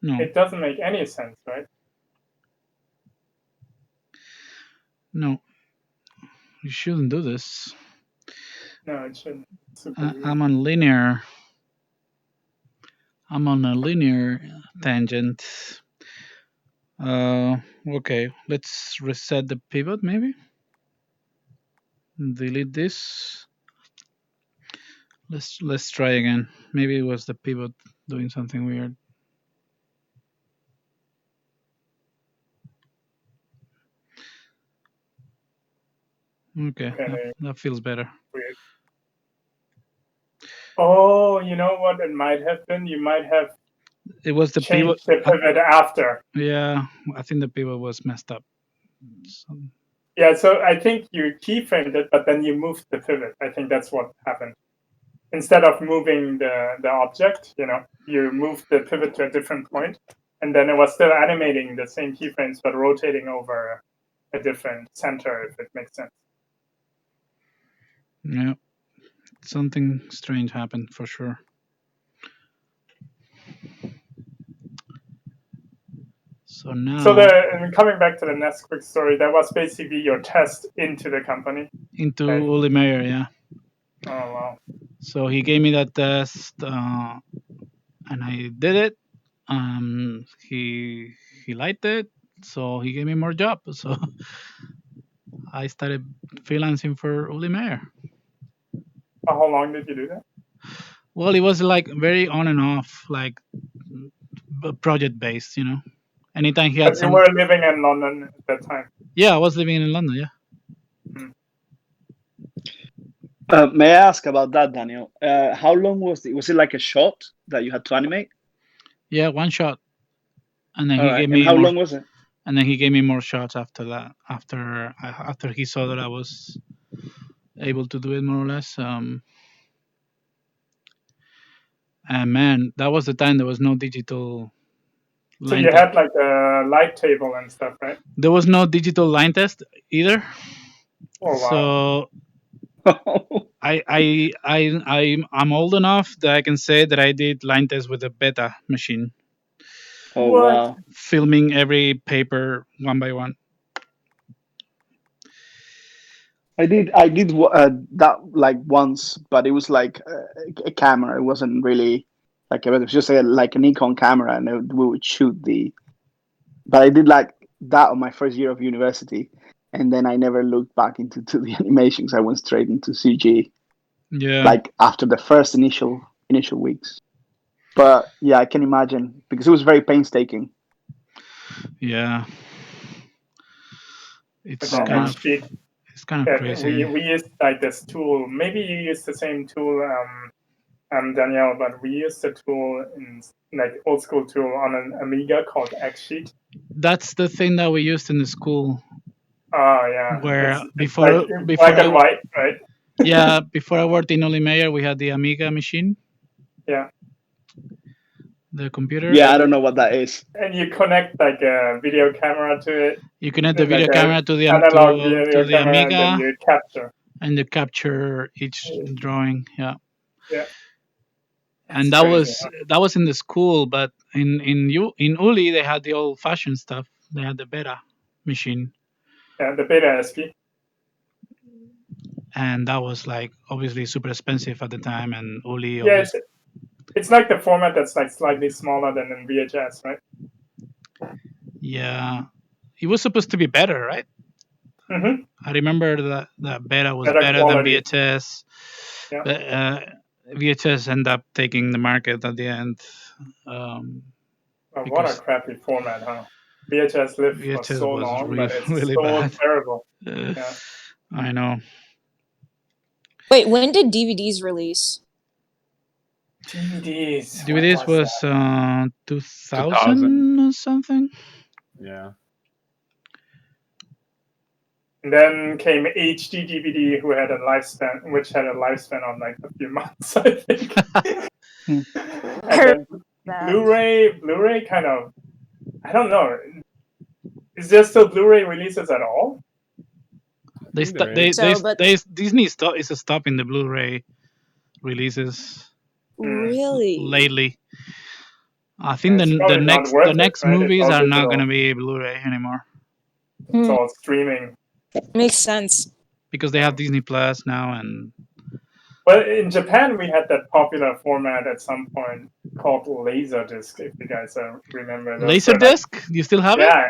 It doesn't make any sense, right? No. You shouldn't do this. No, it shouldn't. I'm on linear. I'm on a linear tangent. Okay. Let's reset the pivot, maybe. Delete this. Let's try again. Maybe it was the pivot doing something weird. Okay, that feels better. Weird. Oh, you know what it might have been? You might have it was the pivot. The pivot after. Yeah, I think the pivot was messed up. Yeah, so I think you keyframed it, but then you moved the pivot. I think that's what happened. Instead of moving the object, you moved the pivot to a different point, and then it was still animating the same keyframes, but rotating over a different center, if it makes sense. Yeah, something strange happened for sure. So now. So coming back to the Nesquik story, that was basically your test into the company. Into Uli Meyer, yeah. Oh wow. So he gave me that test, and I did it. He liked it, so he gave me more job. So I started freelancing for Uli Meyer. How long did you do that? Well, it was like very on and off, like project based, Anytime he had But you were living in London at that time. Yeah, I was living in London. Yeah. May I ask about that, Daniel? How long was it? Was it like a shot that you had to animate? Yeah, one shot, and then All he right. gave me. And how more, long was it? And then he gave me more shots after that. After he saw that I was able to do it more or less. And man, that was the time there was no digital. So you had like a light table and stuff, right? There was no digital line test either. Oh wow. So I'm old enough that I can say that I did line test with a beta machine. Oh wow! Filming every paper one by one. I did that like once, but it was like a camera. It wasn't really like it was just like a Nikon camera, and we would shoot the. But I did like that on my first year of university, and then I never looked back into the animations. I went straight into CG. Yeah. Like after the first initial weeks. But yeah, I can imagine because it was very painstaking. Yeah. It's With the kind X of sheet. crazy. We used like this tool. Maybe you used the same tool, Danielle, but we used a tool in like old school tool on an Amiga called X sheet. That's the thing that we used in the school. Oh yeah. Where It's before like black and white, right? Yeah, before I worked in Oli Meyer, we had the Amiga machine. Yeah. The computer. Yeah, I don't know what that is. And you connect like a video camera to it. You connect the like video camera to the analog video camera, Amiga, and then you capture. And you capture each drawing. Yeah. Yeah. And that was in the school, but in Uli they had the old fashioned stuff. They had the beta machine. Yeah, the beta SP. And that was like obviously super expensive at the time, and Uli. Yeah, it's like the format that's like slightly smaller than in VHS, right? Yeah, it was supposed to be better, right? Mm-hmm. I remember that beta was Better better quality. than VHS. Yeah. But VHS ended up taking the market at the end. What a crappy format, huh? VHS lived for so long, but it's really so bad. terrible. Yeah. I know. Wait, when did DVDs release? DVDs was 2000 or something. Yeah. And then came HD DVD, which had a lifespan of like a few months, I think. And then Blu-ray kind of, I don't know. Is there still Blu-ray releases at all? Disney is stopping the Blu-ray releases. Really? Lately. I think the next movies are not going to be Blu-ray anymore. It's all streaming. Makes sense. Because they have Disney Plus now, and well, in Japan we had that popular format at some point called Laserdisc. If you guys remember those. Laserdisc, you still have it? Yeah.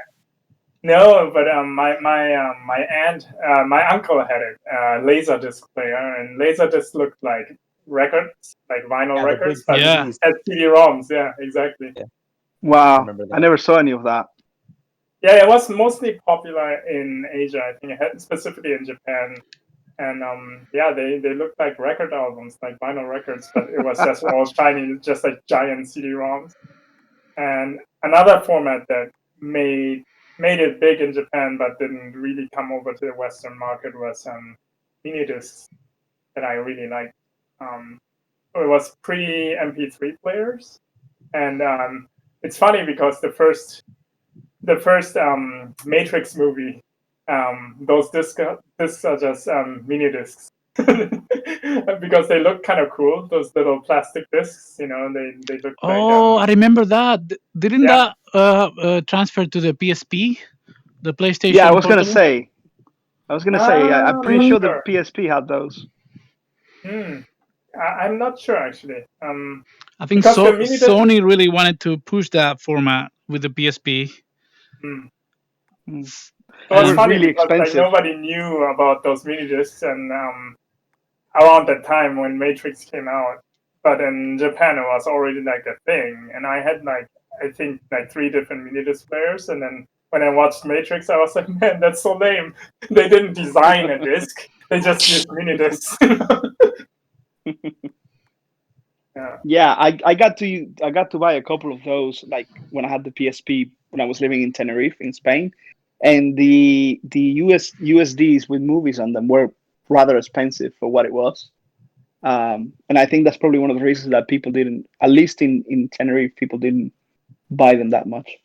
No, but my aunt, my uncle had it, Laserdisc player, and Laserdisc looked like records, like vinyl records, but had CD-ROMs. Yeah, exactly. Yeah. Wow, I never saw any of that. Yeah, it was mostly popular in Asia, I think, specifically in Japan. And yeah, they looked like record albums, like vinyl records, but it was just all shiny, just like giant CD-ROMs. And another format that made it big in Japan, but didn't really come over to the Western market was minidiscs that I really liked. It was pre-MP3 players, and it's funny because the first Matrix movie, those discs are just mini discs because they look kind of cool. Those little plastic discs, they look. Oh, I remember that. Didn't that transfer to the PSP, the PlayStation? Yeah, I was gonna say. I'm pretty sure the PSP had those. I'm not sure actually. I think Sony really wanted to push that format with the PSP. It was funny really because like, nobody knew about those mini discs, and around that time when Matrix came out, but in Japan it was already like a thing, and I had I think 3 different mini disc players, and then when I watched Matrix, I was like, man, that's so lame. They didn't design a disc; they just used mini discs. Yeah, I got to buy a couple of those like when I had the PSP when I was living in Tenerife in Spain, and the USDs with movies on them were rather expensive for what it was, and I think that's probably one of the reasons that people didn't, at least in Tenerife, people didn't buy them that much.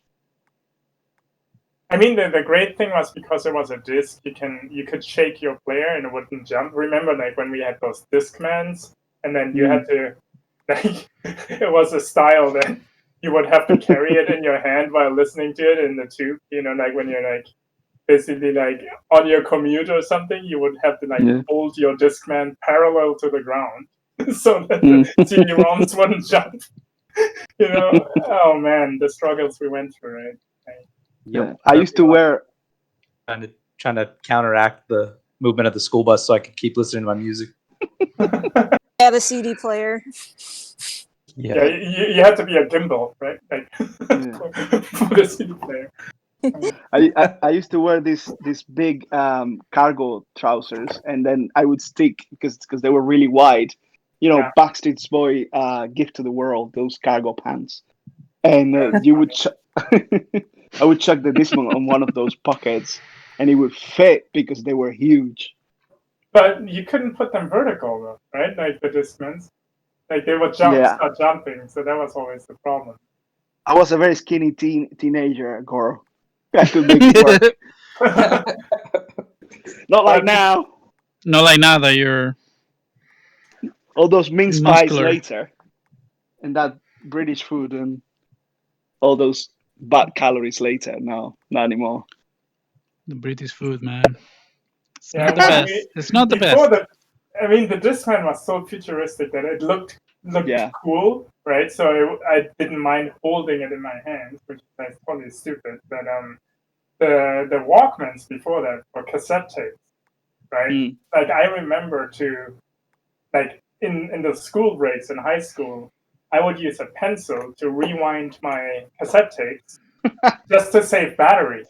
I mean, the great thing was because it was a disc, you could shake your player and it wouldn't jump. Remember, like when we had those Discmans, and then you had to, like, it was a style that you would have to carry it in your hand while listening to it in the tube. Like when you're like basically like on your commute or something, you would have to hold your Discman parallel to the ground so that the CD-ROMs wouldn't jump. Oh man, the struggles we went through, right? Yeah, I used to wear. Trying to counteract the movement of the school bus so I could keep listening to my music. Yeah, the CD player. Yeah, you had to be a gimbal, right? Like for the CD player. I used to wear this big cargo trousers, and then I would stick because they were really wide. You know, Yeah. Backstreet Boy gift to the world, those cargo pants, and you would. I would chuck the Discman on one of those pockets, and it would fit because they were huge. But you couldn't put them vertical, though, right? Like the Discmans, like they would start jumping, so that was always the problem. I was a very skinny teenager, Goro. I could make it work. Not like now. Not like now that you're all those mince pies muscular. later, and that British food, and all those bad calories later. No, not anymore. The British food, man. It's Yeah, not the well, best. It's not the before best. I mean, the Discman was so futuristic that it looked cool, right? So I didn't mind holding it in my hands, which is probably stupid. But the Walkmans before that were cassette tapes, right? Like I remember like in the school breaks in high school, I would use a pencil to rewind my cassette tapes just to save battery,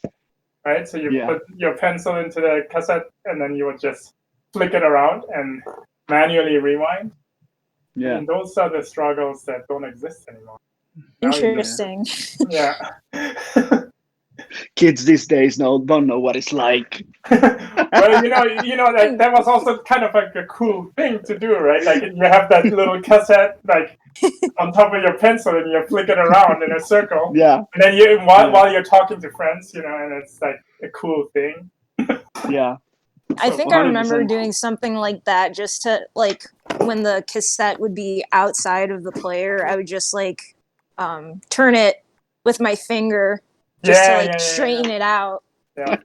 right? So you put your pencil into the cassette, and then you would just flick it around and manually rewind. Yeah. And those are the struggles that don't exist anymore. Interesting. Yeah. Kids these days don't know what it's like. Well, that was also kind of like a cool thing to do, right? Like you have that little cassette like on top of your pencil, and you flick it around in a circle. Yeah. And then while you're talking to friends, and it's like a cool thing. Yeah. I think 100%. I remember doing something like that, just to like when the cassette would be outside of the player, I would just like turn it with my finger just to straighten it out. Yeah.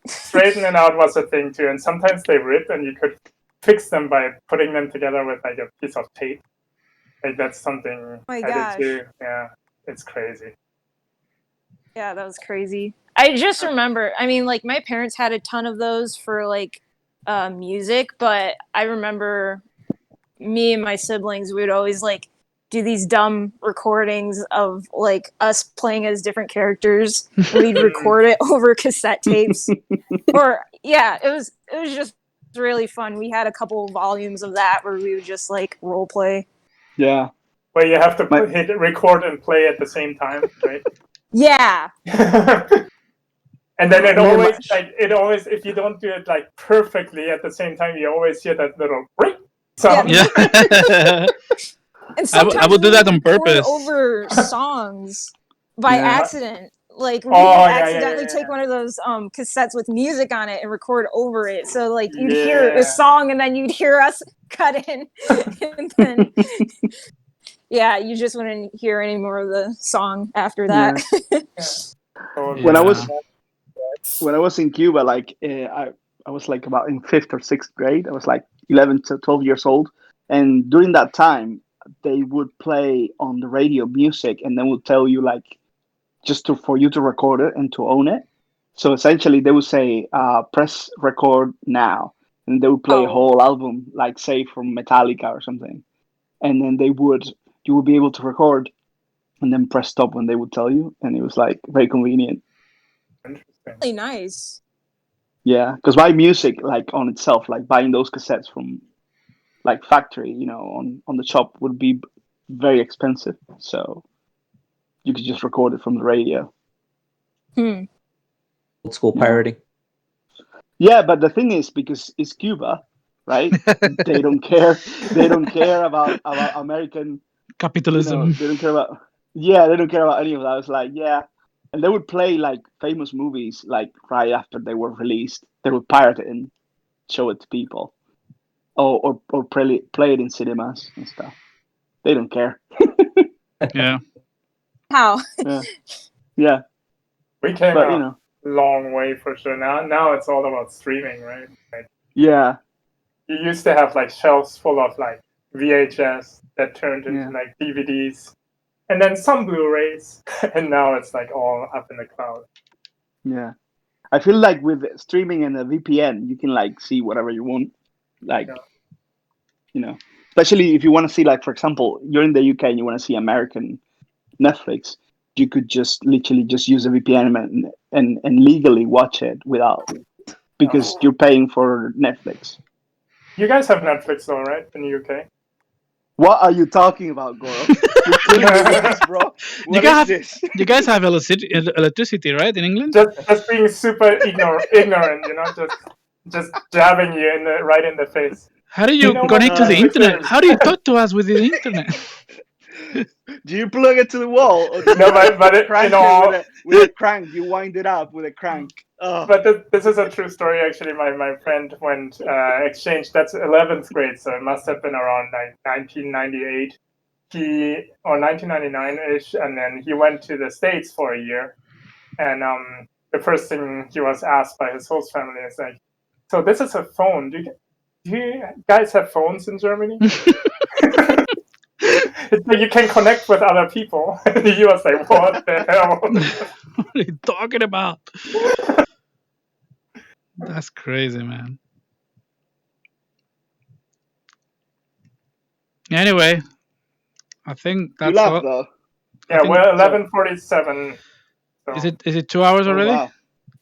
Straighten it out was a thing too, and sometimes they rip, and you could fix them by putting them together with like a piece of tape. Like that's something I did too. Yeah, it's crazy. Yeah, that was crazy. I just remember, I mean, like my parents had a ton of those for like music, but I remember me and my siblings, we would always like do these dumb recordings of like us playing as different characters. We'd record it over cassette tapes. Or it was just really fun. We had a couple volumes of that where we would just like role play. Yeah. Where you have to hit record and play at the same time, right? Yeah. And then it always if you don't do it like perfectly at the same time, you always hear that little break. Yeah. And I would do that on purpose. Over songs by accident. Like we would accidentally take one of those cassettes with music on it and record over it. So like you'd hear the song, and then you'd hear us cut in, and then you just wouldn't hear any more of the song after that. When I was in Cuba, like I was like about in 5th or 6th grade. I was like 11 to 12 years old, and during that time, they would play on the radio music, and then would tell you like for you to record it and to own it. So essentially, they would say, "Press record now," and they would play a whole album, like say from Metallica or something, and then you would be able to record, and then press stop when they would tell you, and it was like very convenient. Really nice. Yeah, because buying music like on itself, like buying those cassettes from like factory, on the shop would be very expensive. So you could just record it from the radio. Old school pirating. Yeah, but the thing is, because it's Cuba, right? They don't care. They don't care about American capitalism. They don't care about. Yeah, they don't care about any of that. I was like, yeah. And they would play like famous movies like right after they were released. They would pirate it and show it to people, or play it in cinemas and stuff. They don't care. Yeah. How? Yeah. We came a long way for sure. Now it's all about streaming, right? Like, yeah. You used to have like shelves full of like VHS that turned into like DVDs, and then some Blu-rays, and now it's like all up in the cloud. Yeah, I feel like with streaming and a VPN, you can like see whatever you want. Like, you know, especially if you want to see, like, for example, you're in the UK and you want to see American Netflix, you could just literally just use a VPN and legally watch it without, because you're paying for Netflix. You guys have Netflix though, right? In the UK? What are you talking about, Goro? You're killing me with this, bro. What is this? You guys have electricity, right, in England? Just being super ignorant, you know, just jabbing you right in the face. How do you connect to the internet? How do you talk to us with the internet? Do you plug it to the wall, or do you No, but crank you know, it with a crank? You wind it up with a crank. Oh. But this is a true story, actually. My friend went exchange. That's 11th grade, so it must have been around 1998. Or 1999-ish, and then he went to the States for a year. And the first thing he was asked by his host family is like, "So this is a phone. Do you guys have phones in Germany?" It's like you can connect with other people. He was like, "What the hell? What are you talking about?" That's crazy, man. Anyway, I think that's you laugh all. though. Yeah, we're 11:47. So. Is it 2 hours already? Wow.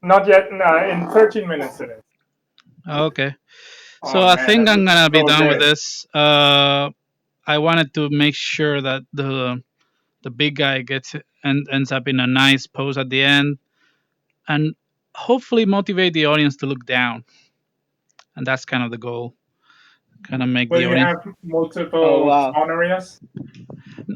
Not yet. No, in 13 minutes it is. Okay. So I think I'm gonna be done with this. I wanted to make sure that the big guy gets it and ends up in a nice pose at the end, and hopefully motivate the audience to look down. And that's kind of the goal. Kind of make Will the you audience. have multiple spawn areas?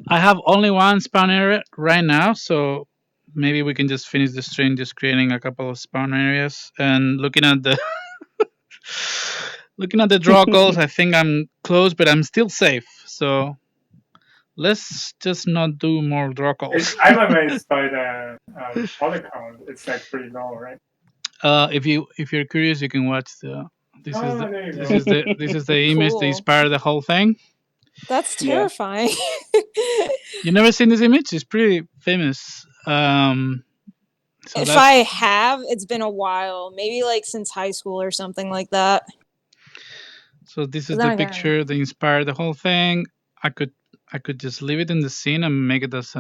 I have only one spawn area right now, so maybe we can just finish the stream just creating a couple of spawn areas and looking at the looking at the draw goals. I think I'm close, but I'm still safe. So let's just not do more draw goals. I'm amazed by the poly count. It's like pretty low, right? If you're curious, you can watch the. This is the image that Cool. inspired the whole thing. That's terrifying. You never seen this image? It's pretty famous. So If I have, it's been a while. Maybe like since high school or something like that. So this is the picture that inspired the whole thing. I could just leave it in the scene and make it as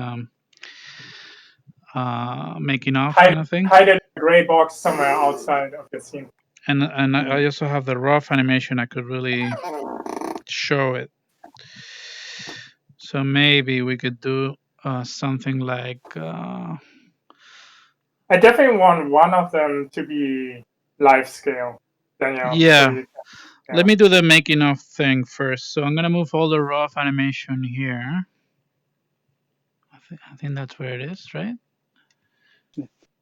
making off kind of thing. Hide it in a gray box somewhere outside of the scene. And I also have the rough animation. I could really show it. So maybe we could do something like. I definitely want one of them to be live scale, Daniel. Yeah. Let me do the making of thing first. So I'm gonna move all the rough animation here. I think that's where it is, right?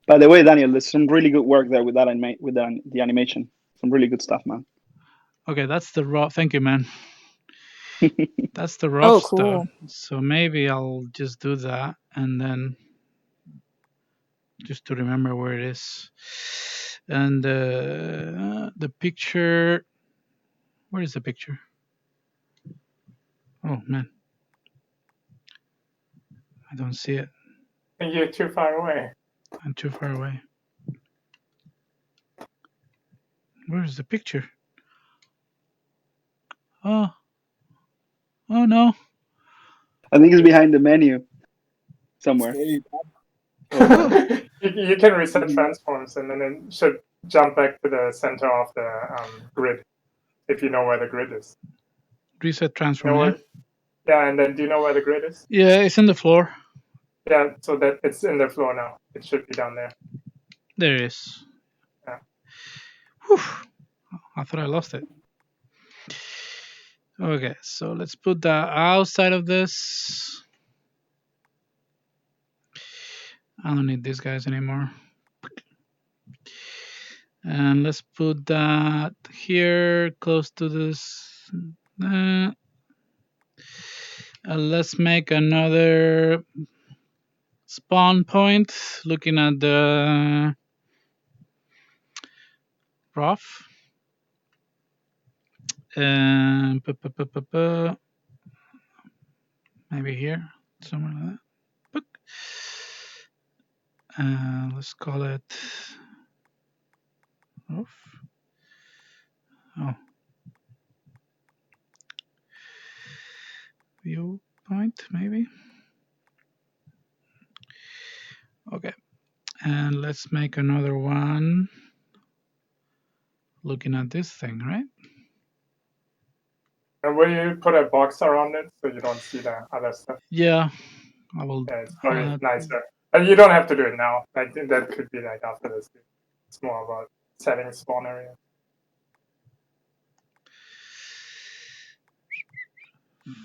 By the way, Daniel, there's some really good work there with that the animation. Some really good stuff, man. Okay, that's the raw. Thank you, man. That's the rough stuff. So maybe I'll just do that and then just to remember where it is. And the picture. Where is the picture? Oh man, I don't see it. I think you're too far away. I'm too far away. Where is the picture? Oh no. I think it's behind the menu somewhere. You can reset transforms and then it should jump back to the center of the grid if you know where the grid is. Reset transform. Yeah, and then do you know where the grid is? Yeah, it's in the floor. Yeah, so that it's in the floor now. It should be down there. There it is. Yeah. Whew. I thought I lost it. Okay, so let's put that outside of this. I don't need these guys anymore. And let's put that here, close to this. Let's make another spawn point, looking at the rough. And maybe here, somewhere like that. Let's call it roof. Oh. point, maybe. Okay, and let's make another one looking at this thing, right? And will you put a box around it so you don't see the other stuff? Yeah, I will. Yeah, it's probably nicer. And you don't have to do it now. Like that could be like after this. It's more about setting spawn area.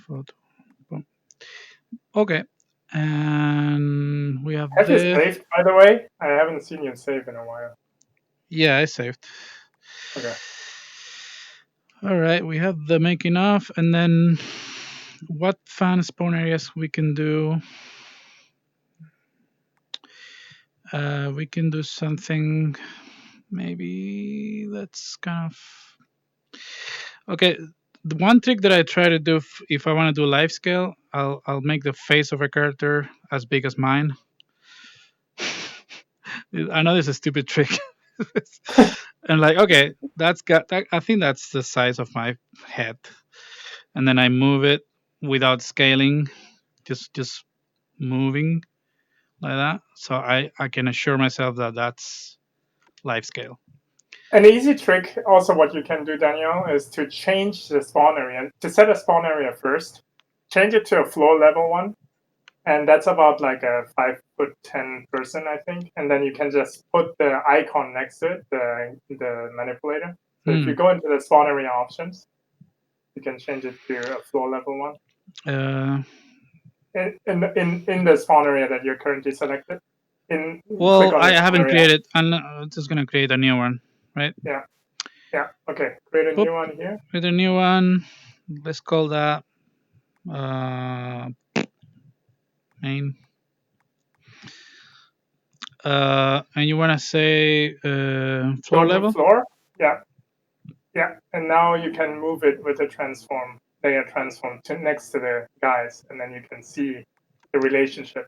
Photo. Boom. Okay, and we have Have you the. saved, by the way? I haven't seen you save in a while. Yeah, I saved. Okay. All right, we have the making of, and then what fan spawn areas we can do? We can do something. Maybe that's kind of okay. The one trick that I try to do if I want to do live scale, I'll make the face of a character as big as mine. I know this is a stupid trick. And like, okay, that's got that, I think that's the size of my head. And then I move it without scaling, just moving like that. So I can assure myself that that's live scale. An easy trick, also what you can do, Daniel, is to change the spawn area. To set a spawn area first, change it to a floor level one. And that's about like a 5'10" person, I think. And then you can just put the icon next to it, the manipulator. So if you go into the spawn area options, you can change it to a floor level one. In the spawn area that you're currently selected. Well, I haven't created. I'm just gonna create a new one, right? Yeah. Yeah. Okay. Create a new one here. Create a new one. Let's call that main. And you wanna say floor level? Floor. Yeah. Yeah. And now you can move it with a transform layer transform next to the guys, and then you can see the relationship.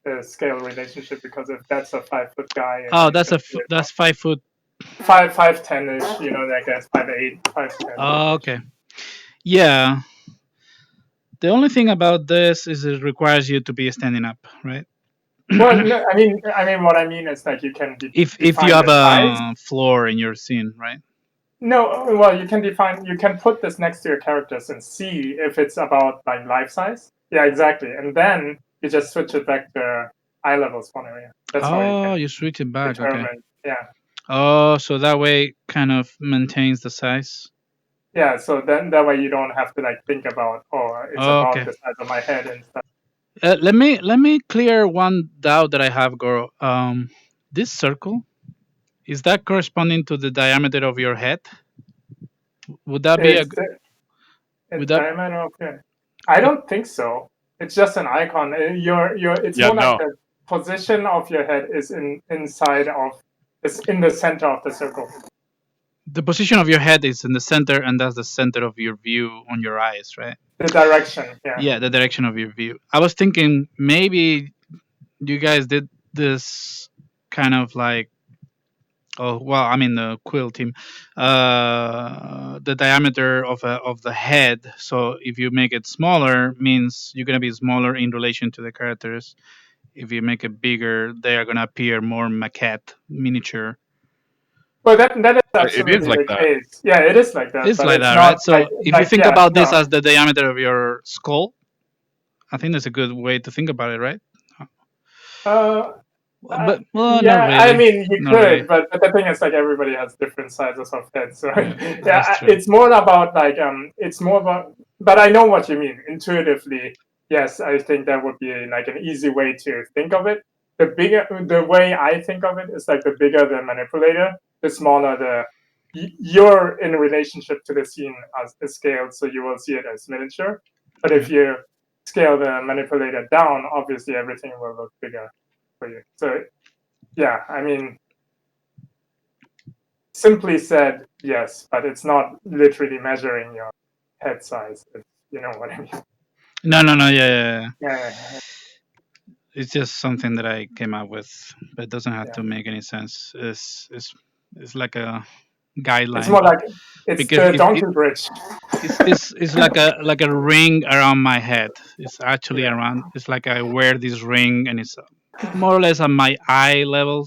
The scale relationship, because if that's a 5 foot guy, oh, that's that's 5 foot. 5'10" ish, you know, like that's 5'8", 5'10". Oh, okay. Yeah. The only thing about this is it requires you to be standing up, right? Well, no, I mean, what I mean is like you can if you have a floor in your scene, right? No, well, you can put this next to your characters and see if it's about like life size. Yeah, exactly. And then you just switch it back to eye level spawn area. That's how you switch it back. determine. Okay. Yeah. Oh, so that way kind of maintains the size. Yeah, so then that way you don't have to like think about it's about the size of my head and stuff. Let me clear one doubt that I have, Goro. This circle, is that corresponding to the diameter of your head? Would that be diameter of head? I don't think so. It's just an icon. It's more like the position of your head is inside of. It's in the center of the circle. The position of your head is in the center, and that's the center of your view on your eyes, right? The direction, yeah. Yeah, the direction of your view. I was thinking maybe you guys did this kind of like, oh well, I mean the Quill team, the diameter of the head. So if you make it smaller, means you're gonna be smaller in relation to the characters. If you make it bigger, they are gonna appear more maquette, miniature. Well, that is absolutely like the case. Yeah, it is like that. It's but like it's that, not right? So like, if you think about this as the diameter of your skull, I think that's a good way to think about it, right? But well, yeah, not really. I mean you Not could, really. but the thing is like everybody has different sizes of heads, so yeah, it's more about like it's more about. But I know what you mean intuitively. Yes, I think that would be like an easy way to think of it. The way I think of it is like the bigger the manipulator, the smaller you're in relationship to the scene as scaled, so you will see it as miniature. But if you scale the manipulator down, obviously everything will look bigger for you. So yeah, I mean, simply said, yes, but it's not literally measuring your head size. You know what I mean? No, yeah. It's just something that I came up with, but it doesn't have to make any sense. It's like a guideline. It's more like it's because the donkey bridge. It's like a ring around my head. It's actually around. It's like I wear this ring, and it's more or less on my eye level.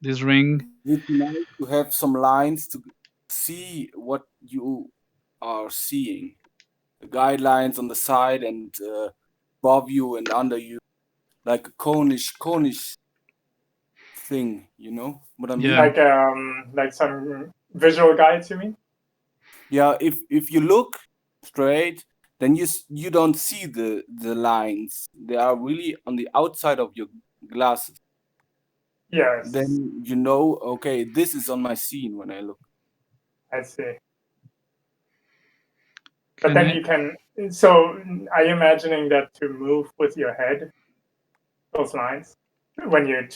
This ring. It's nice to have some lines to see what you are seeing. The guidelines on the side and above you and under you, like a conish thing. You know what I mean? Like some visual guides, you mean? Yeah. If you look straight, then you don't see the lines. They are really on the outside of your glasses. Yes. Then you know, okay, this is on my scene when I look. I see. But then you can. So, are you imagining that to move with your head, those lines, when you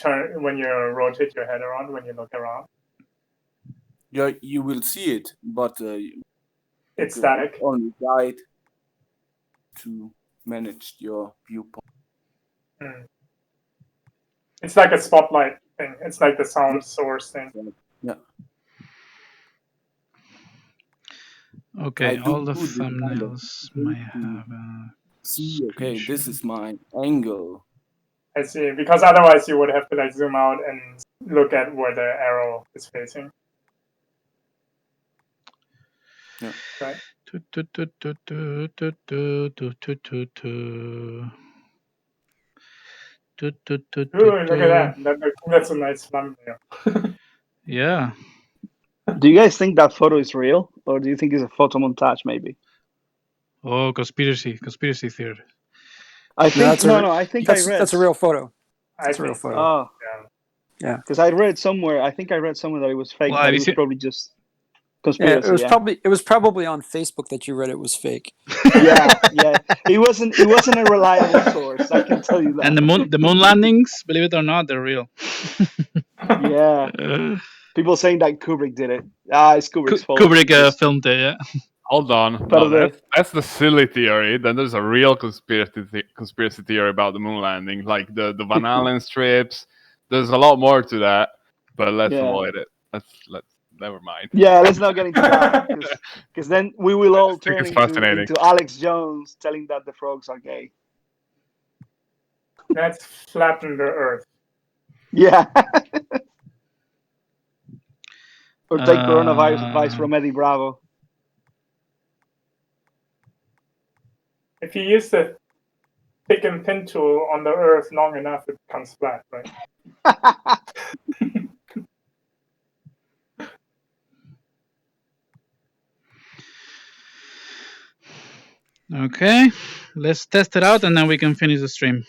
rotate your head around, when you look around? Yeah, you will see it, but it's static. Only guide to manage your viewpoint. It's like a spotlight thing. It's like the sound source thing. Yeah. Okay, all the thumbnails might have. See, okay, this is my angle. I see. Because otherwise, you would have to like zoom out and look at where the arrow is facing. Yeah. Right. Ooh, look at that. That's a nice thumbnail. Yeah. Do you guys think that photo is real, or do you think it's a photo montage? Maybe. Oh, conspiracy theory. I think I think I read that's a real photo. That's a real photo. Oh, yeah. Because I read somewhere. I think I read somewhere that it was fake. Well, but it was probably just conspiracy. It was probably on Facebook that you read it was fake. yeah. It wasn't a reliable source. I can tell you that. And the moon landings, believe it or not, they're real. Yeah. People saying that Kubrick did it. It's Kubrick's fault. Kubrick filmed it. Yeah. Hold on. No, that's the silly theory. Then there's a real conspiracy theory about the moon landing, like the Van Allen strips. There's a lot more to that, but let's avoid it. Let's never mind. Yeah, let's not get into that because then we will all turn into Alex Jones telling that the frogs are gay. That's flatten the Earth. Yeah. Or take coronavirus advice from Eddie Bravo. If you use the pick and pin tool on the Earth long enough, it becomes flat, right? Okay, let's test it out and then we can finish the stream.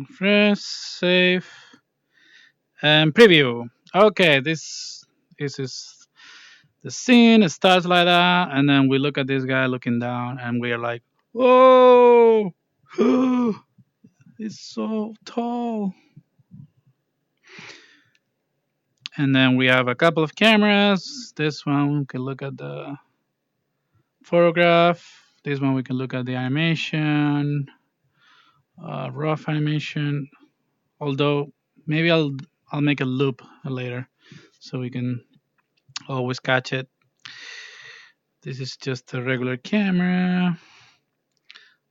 Fresh, save, and preview. Okay, this is the scene. It starts like that, and then we look at this guy looking down, and we are like, "Whoa, it's so tall." And then we have a couple of cameras. This one we can look at the photograph. This one we can look at the animation, rough animation. Although maybe I'll make a loop later, so we can always catch it. This is just a regular camera.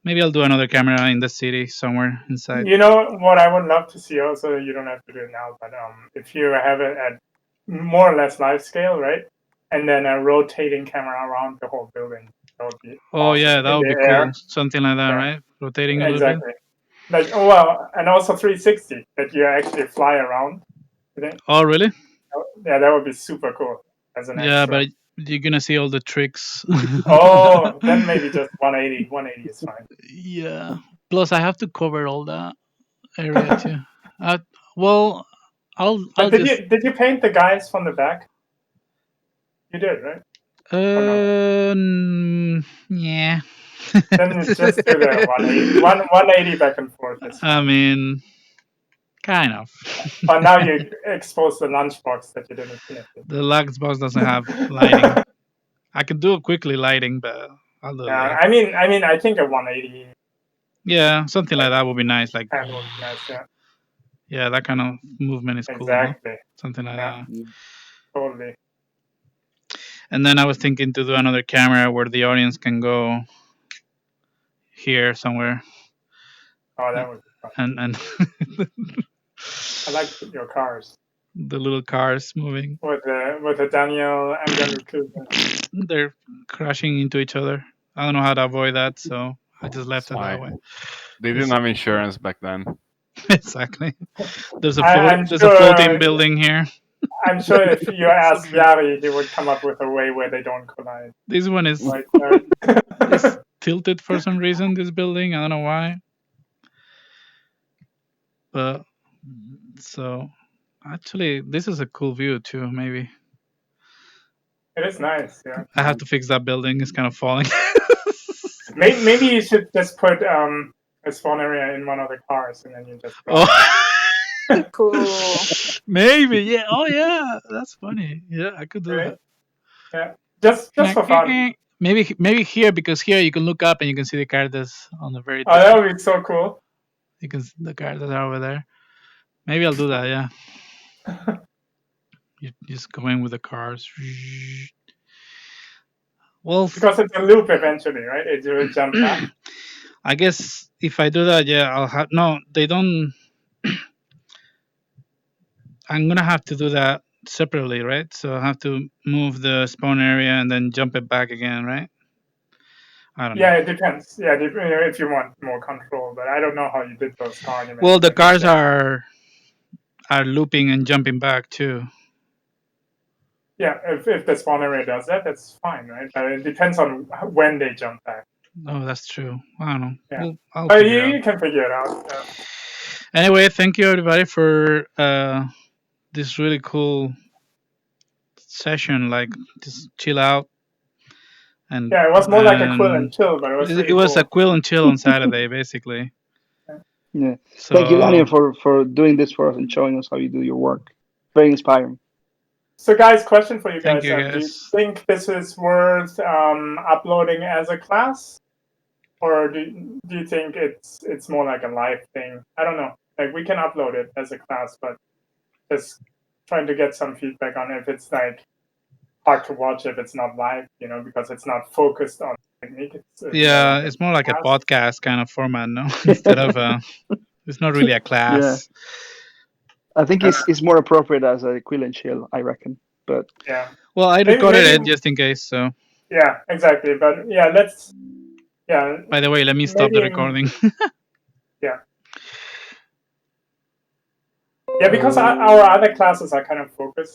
Maybe I'll do another camera in the city somewhere inside. You know what I would love to see also, you don't have to do it now, but if you have it at more or less live scale, right? And then a rotating camera around the whole building. That would be awesome. Yeah, that would be cool. Something like that, right? Rotating a little bit. Like, well, and also 360, that you actually fly around. Oh, really? Yeah, that would be super cool as an extra. But you're gonna see all the tricks. Then maybe just 180. 180 is fine. Yeah. Plus, I have to cover all that area too. Well, did you paint the guys from the back? You did, right? Yeah. Then just do the 180 back and forth. I mean, kind of. But now you expose the lunchbox that you didn't finish. The lunchbox doesn't have lighting. I can do it quickly lighting, but I'll do it later. I mean, I think a 180. Yeah, something like that would be nice. Like, that would be nice, yeah. Yeah, that kind of movement is cool. Exactly. Huh? Something like that. Totally. And then I was thinking to do another camera where the audience can go here somewhere. Oh, that would be fun. And I like your cars. The little cars moving. With the Daniel, I'm going to kill them. They're crashing into each other. I don't know how to avoid that, so I just left it that way. They didn't have insurance back then. Exactly. There's a I'm there's sure, a floating building here. I'm sure if you ask Yari, he would come up with a way where they don't collide. This one is Like, it's tilted for some reason. This building, I don't know why. But so actually, this is a cool view too. Maybe it is nice. Yeah. I have to fix that building. It's kind of falling. Maybe you should just put a spawn area in one of the cars, and then you just. Cool. Maybe, yeah. Oh, yeah. That's funny. Yeah, I could do that. Yeah, just for fun. Maybe here, because here you can look up and you can see the characters on the very. Oh, that would be so cool. You can see the characters are over there. Maybe I'll do that. Yeah. You just go in with the cars. Well, because it's a loop eventually, right? It will jump back. I guess if I do that, yeah, I'll have no. They don't. I'm gonna have to do that separately, right? So I have to move the spawn area and then jump it back again, right? I don't know. Yeah, it depends. Yeah, if you want more control, but I don't know how you did those car animations. Well, the cars are looping and jumping back too. Yeah, if the spawn area does that, that's fine, right? But it depends on when they jump back. Oh, that's true. I don't know. Yeah. Well, I'll but figure it out. you can figure it out. Yeah. Anyway, thank you everybody for this really cool session. Like, just chill out. And yeah, it was more like a Quill and chill, but it was a Quill and chill on Saturday, basically. Yeah. So, thank you, Daniel, for doing this for us and showing us how you do your work. Very inspiring. So, guys, question for you guys. Thank you, guys. Do you think this is worth uploading as a class? Or do you think it's more like a live thing? I don't know. Like, we can upload it as a class, but just trying to get some feedback on if it's like hard to watch if it's not live, because it's not focused on technique. It's more like a podcast kind of format, no? Instead of it's not really a class. Yeah. I think it's more appropriate as a Quill and chill, I reckon. But yeah. Well, I recorded it just in case, so. Yeah, exactly. But yeah, let's. Yeah. By the way, let me stop the recording. Yeah. Yeah, because our other classes are kind of focused.